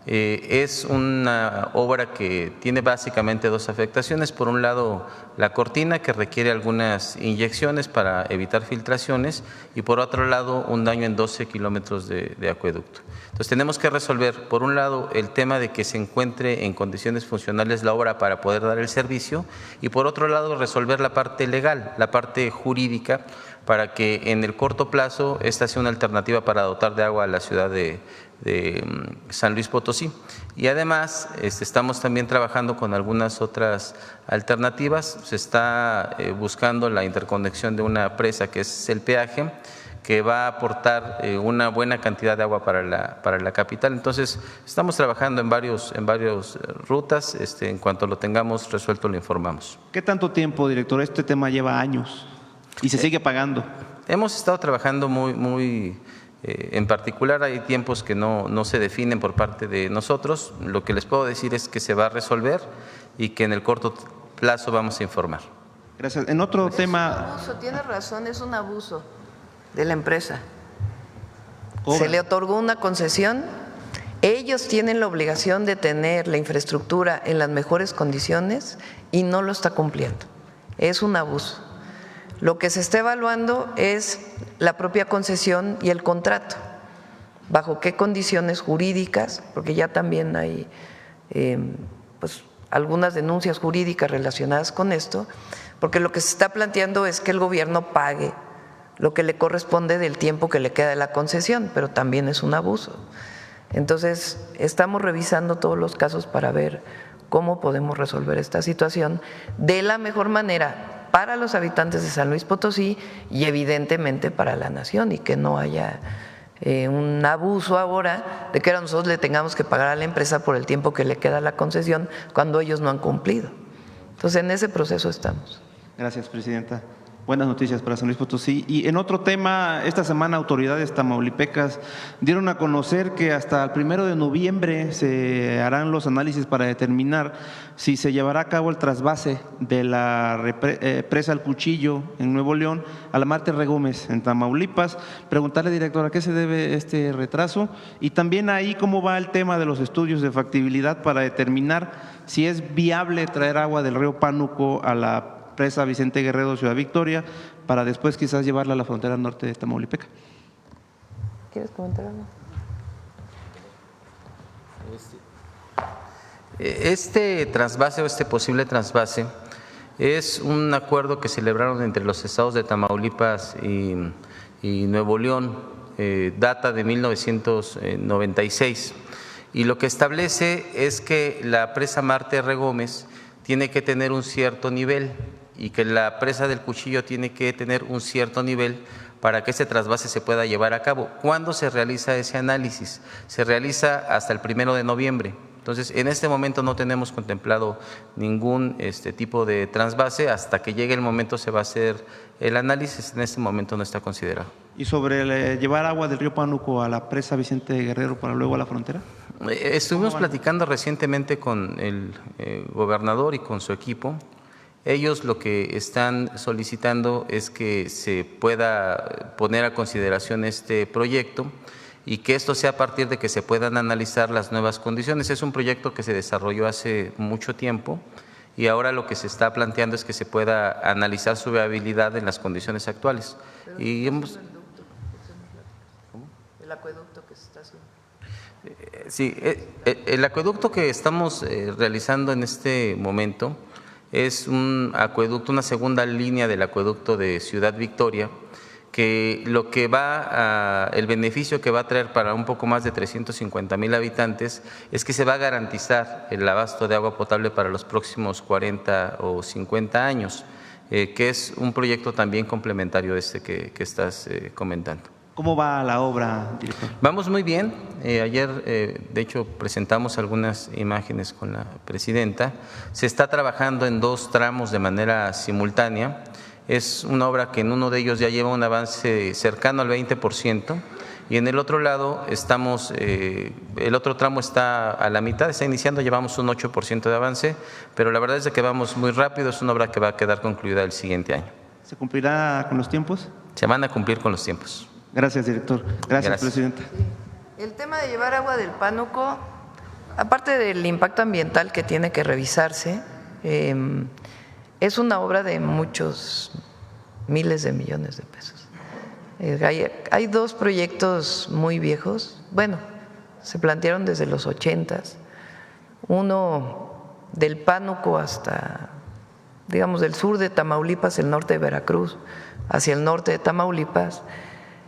Es una obra que tiene básicamente 2 afectaciones. Por un lado, la cortina, que requiere algunas inyecciones para evitar filtraciones, y por otro lado, un daño en 12 kilómetros de acueducto. Entonces tenemos que resolver, por un lado, el tema de que se encuentre en condiciones funcionales la obra para poder dar el servicio, y por otro lado, resolver la parte legal, la parte jurídica, para que en el corto plazo esta sea una alternativa para dotar de agua a la ciudad de San Luis Potosí. Y además estamos también trabajando con algunas otras alternativas. Se está buscando la interconexión de una presa, que es el peaje, que va a aportar una buena cantidad de agua para la capital. Entonces estamos trabajando en varios rutas. En cuanto lo tengamos resuelto lo informamos. ¿Qué tanto tiempo, director? Este tema lleva años y se sigue pagando. Hemos estado trabajando muy en particular, hay tiempos que no se definen por parte de nosotros. Lo que les puedo decir es que se va a resolver y que en el corto plazo vamos a informar. Gracias. En otro tema… Es un abuso, tiene razón, es un abuso de la empresa. Cobra. Se le otorgó una concesión, ellos tienen la obligación de tener la infraestructura en las mejores condiciones y no lo está cumpliendo. Es un abuso. Lo que se está evaluando es la propia concesión y el contrato, bajo qué condiciones jurídicas, porque ya también hay pues algunas denuncias jurídicas relacionadas con esto, porque lo que se está planteando es que el gobierno pague lo que le corresponde del tiempo que le queda de la concesión, pero también es un abuso. Entonces, estamos revisando todos los casos para ver cómo podemos resolver esta situación de la mejor manera para los habitantes de San Luis Potosí y evidentemente para la nación, y que no haya un abuso ahora de que ahora nosotros le tengamos que pagar a la empresa por el tiempo que le queda la concesión cuando ellos no han cumplido. Entonces, en ese proceso estamos. Gracias, presidenta. Buenas noticias para San Luis Potosí. Y en otro tema, esta semana autoridades tamaulipecas dieron a conocer que hasta el 1 de noviembre se harán los análisis para determinar si se llevará a cabo el trasvase de la presa El Cuchillo en Nuevo León a la Marte Regómez en Tamaulipas. Preguntarle, director, ¿a qué se debe este retraso? Y también ahí cómo va el tema de los estudios de factibilidad para determinar si es viable traer agua del río Pánuco a la presa Vicente Guerrero, Ciudad Victoria, para después quizás llevarla a la frontera norte de Tamaulipeca. ¿Quieres comentar algo? Este trasvase o este posible trasvase es un acuerdo que celebraron entre los estados de Tamaulipas y Nuevo León, data de 1996, y lo que establece es que la presa Marte Regómez tiene que tener un cierto nivel y que la presa del Cuchillo tiene que tener un cierto nivel para que ese trasvase se pueda llevar a cabo. ¿Cuándo se realiza ese análisis? Se realiza hasta el 1 de noviembre. Entonces, en este momento no tenemos contemplado ningún tipo de trasvase. Hasta que llegue el momento se va a hacer el análisis. En este momento no está considerado. ¿Y sobre llevar agua del río Pánuco a la presa Vicente Guerrero para luego a la frontera? Estuvimos platicando recientemente con el gobernador y con su equipo. Ellos lo que están solicitando es que se pueda poner a consideración este proyecto y que esto sea a partir de que se puedan analizar las nuevas condiciones. Es un proyecto que se desarrolló hace mucho tiempo y ahora lo que se está planteando es que se pueda analizar su viabilidad en las condiciones actuales. Y hemos… El acueducto que se está haciendo. Sí, el acueducto que estamos realizando en este momento es un acueducto, una segunda línea del acueducto de Ciudad Victoria, que lo que el beneficio que va a traer para un poco más de 350,000 habitantes es que se va a garantizar el abasto de agua potable para los próximos 40 o 50 años, que es un proyecto también complementario de este que estás comentando. ¿Cómo va la obra, director? Vamos muy bien. Ayer, de hecho, presentamos algunas imágenes con la presidenta. Se está trabajando en 2 tramos de manera simultánea. Es una obra que en uno de ellos ya lleva un avance cercano al 20%, y en el otro lado el otro tramo está a la mitad, está iniciando, llevamos un 8% de avance, pero la verdad es que vamos muy rápido, es una obra que va a quedar concluida el siguiente año. ¿Se cumplirá con los tiempos? Se van a cumplir con los tiempos. Gracias, director. Gracias. Presidenta. El tema de llevar agua del Pánuco, aparte del impacto ambiental que tiene que revisarse, es una obra de muchos miles de millones de pesos. Hay 2 proyectos muy viejos, bueno, se plantearon desde los 80s, uno del Pánuco hasta, digamos, del sur de Tamaulipas, el norte de Veracruz, hacia el norte de Tamaulipas,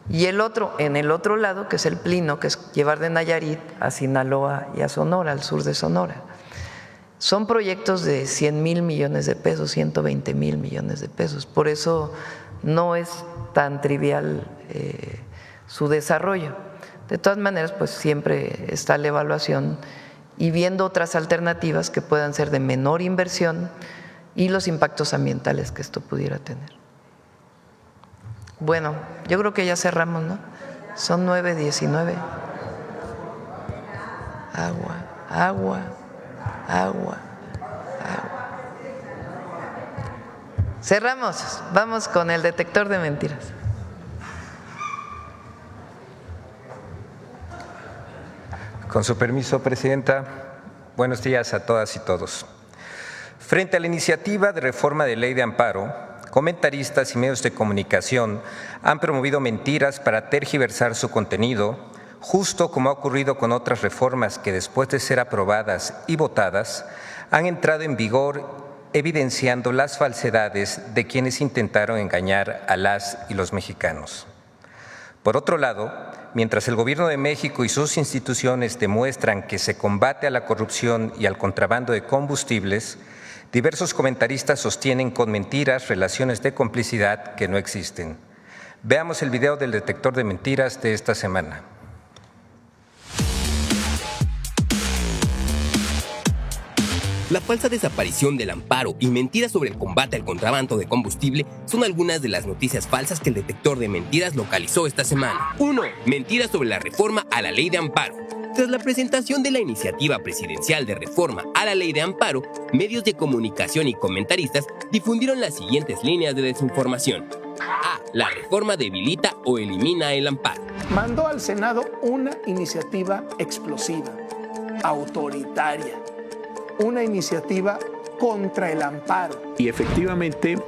y el otro en el otro lado, que es el Plino, que es llevar de Nayarit a Sinaloa y a Sonora, al sur de Sonora. Son proyectos de 100,000 millones de pesos, 120,000 millones de pesos. Por eso no es tan trivial su desarrollo. De todas maneras, pues siempre está la evaluación y viendo otras alternativas que puedan ser de menor inversión y los impactos ambientales que esto pudiera tener. Bueno, yo creo que ya cerramos, ¿no? Son 9:19. Agua. Cerramos. Vamos con el detector de mentiras. Con su permiso, Presidenta, buenos días a todas y todos. Frente a la iniciativa de reforma de ley de amparo, comentaristas y medios de comunicación han promovido mentiras para tergiversar su contenido, justo como ha ocurrido con otras reformas que después de ser aprobadas y votadas han entrado en vigor, evidenciando las falsedades de quienes intentaron engañar a las y los mexicanos. Por otro lado, mientras el Gobierno de México y sus instituciones demuestran que se combate a la corrupción y al contrabando de combustibles, diversos comentaristas sostienen con mentiras relaciones de complicidad que no existen. Veamos el video del detector de mentiras de esta semana. La falsa desaparición del amparo y mentiras sobre el combate al contrabando de combustible son algunas de las noticias falsas que el detector de mentiras localizó esta semana. 1. Mentiras sobre la reforma a la ley de amparo. Tras la presentación de la iniciativa presidencial de reforma a la ley de amparo, medios de comunicación y comentaristas difundieron las siguientes líneas de desinformación. A. La reforma debilita o elimina el amparo. Mandó al Senado una iniciativa explosiva, autoritaria, una iniciativa contra el amparo. Y efectivamente,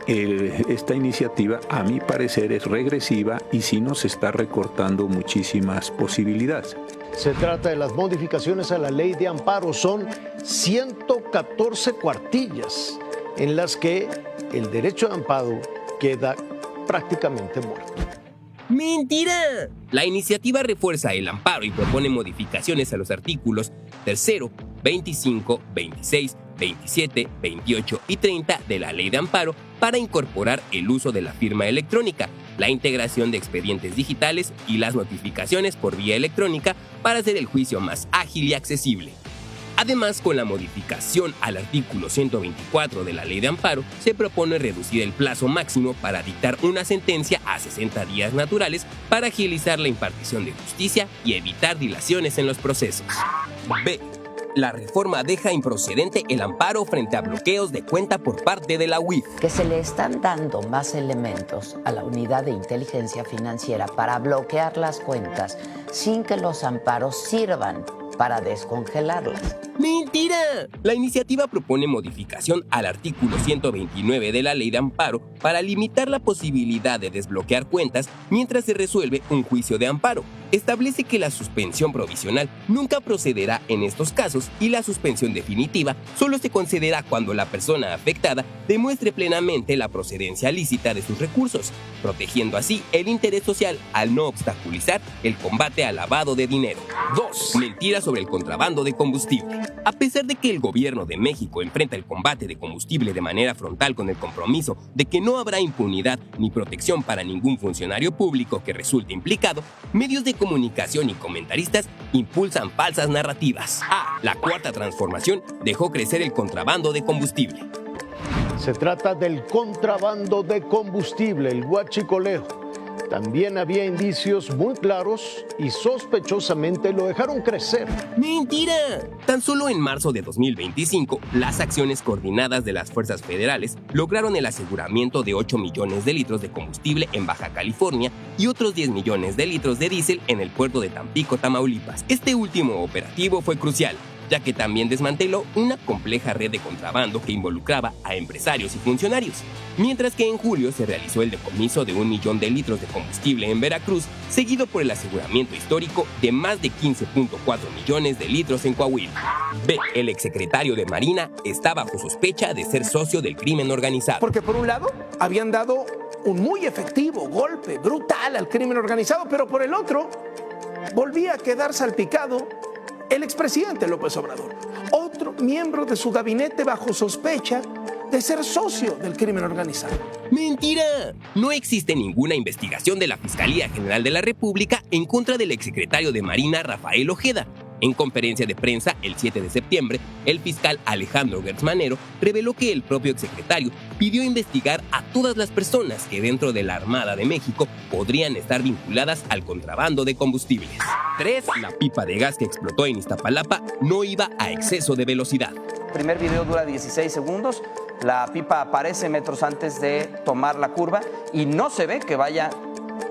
esta iniciativa, a mi parecer, es regresiva y sí nos está recortando muchísimas posibilidades. Se trata de las modificaciones a la ley de amparo. Son 114 cuartillas en las que el derecho de amparo queda prácticamente muerto. ¡Mentira! La iniciativa refuerza el amparo y propone modificaciones a los artículos 3, 25, 26, 27, 28 y 30 de la Ley de Amparo para incorporar el uso de la firma electrónica, la integración de expedientes digitales y las notificaciones por vía electrónica para hacer el juicio más ágil y accesible. Además, con la modificación al artículo 124 de la Ley de Amparo, se propone reducir el plazo máximo para dictar una sentencia a 60 días naturales para agilizar la impartición de justicia y evitar dilaciones en los procesos. B. La reforma deja improcedente el amparo frente a bloqueos de cuenta por parte de la UIF. Que se le están dando más elementos a la unidad de inteligencia financiera para bloquear las cuentas sin que los amparos sirvan para descongelarlas. ¡Mentira! La iniciativa propone modificación al artículo 129 de la Ley de Amparo para limitar la posibilidad de desbloquear cuentas mientras se resuelve un juicio de amparo. Establece que la suspensión provisional nunca procederá en estos casos y la suspensión definitiva solo se concederá cuando la persona afectada demuestre plenamente la procedencia lícita de sus recursos, protegiendo así el interés social al no obstaculizar el combate al lavado de dinero. 2. Mentira sobre el contrabando de combustible. A pesar de que el gobierno de México enfrenta el combate de combustible de manera frontal con el compromiso de que no habrá impunidad ni protección para ningún funcionario público que resulte implicado, medios de comunicación y comentaristas impulsan falsas narrativas. La Cuarta Transformación dejó crecer el contrabando de combustible. Se trata del contrabando de combustible, el huachicoleo. También había indicios muy claros y sospechosamente lo dejaron crecer. ¡Mentira! Tan solo en marzo de 2025, las acciones coordinadas de las fuerzas federales lograron el aseguramiento de 8 millones de litros de combustible en Baja California y otros 10 millones de litros de diésel en el puerto de Tampico, Tamaulipas. Este último operativo fue crucial, ya que también desmanteló una compleja red de contrabando que involucraba a empresarios y funcionarios, mientras que en julio se realizó el decomiso de 1 millón de litros de combustible en Veracruz, seguido por el aseguramiento histórico de más de 15.4 millones de litros en Coahuila. B. El exsecretario de Marina está bajo sospecha de ser socio del crimen organizado. Porque por un lado habían dado un muy efectivo golpe brutal al crimen organizado, pero por el otro volvía a quedar salpicado el expresidente López Obrador, otro miembro de su gabinete bajo sospecha de ser socio del crimen organizado. ¡Mentira! No existe ninguna investigación de la Fiscalía General de la República en contra del exsecretario de Marina Rafael Ojeda. En conferencia de prensa el 7 de septiembre, el fiscal Alejandro Gertz Manero reveló que el propio exsecretario pidió investigar a todas las personas que dentro de la Armada de México podrían estar vinculadas al contrabando de combustibles. 3. La pipa de gas que explotó en Iztapalapa no iba a exceso de velocidad. El primer video dura 16 segundos, la pipa aparece metros antes de tomar la curva y no se ve que vaya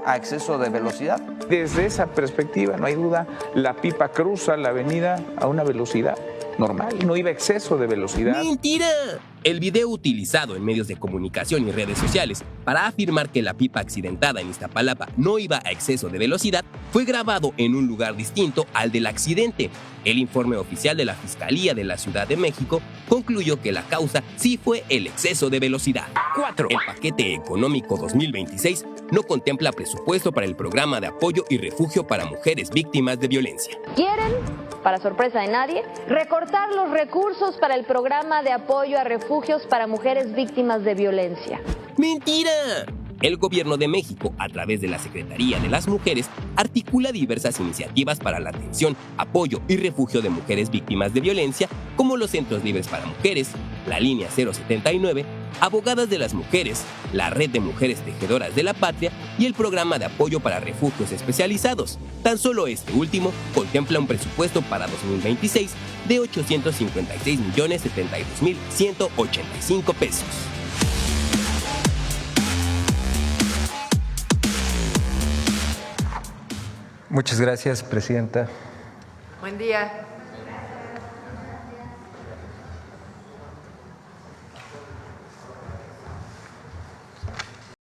a exceso de velocidad. Desde esa perspectiva, no hay duda, la pipa cruza la avenida a una velocidad normal, no iba a exceso de velocidad. ¡Mentira! El video utilizado en medios de comunicación y redes sociales para afirmar que la pipa accidentada en Iztapalapa no iba a exceso de velocidad fue grabado en un lugar distinto al del accidente. El informe oficial de la Fiscalía de la Ciudad de México concluyó que la causa sí fue el exceso de velocidad. 4. El paquete económico 2026 no contempla presupuesto para el programa de apoyo y refugio para mujeres víctimas de violencia. Quieren, para sorpresa de nadie, recortar los recursos para el programa de apoyo a refugios para mujeres víctimas de violencia. ¡Mentira! El Gobierno de México, a través de la Secretaría de las Mujeres, articula diversas iniciativas para la atención, apoyo y refugio de mujeres víctimas de violencia, como los Centros Libres para Mujeres, la Línea 079, Abogadas de las Mujeres, la Red de Mujeres Tejedoras de la Patria y el Programa de Apoyo para Refugios Especializados. Tan solo este último contempla un presupuesto para 2026 de 856.072.185 pesos. Muchas gracias, Presidenta. Buen día.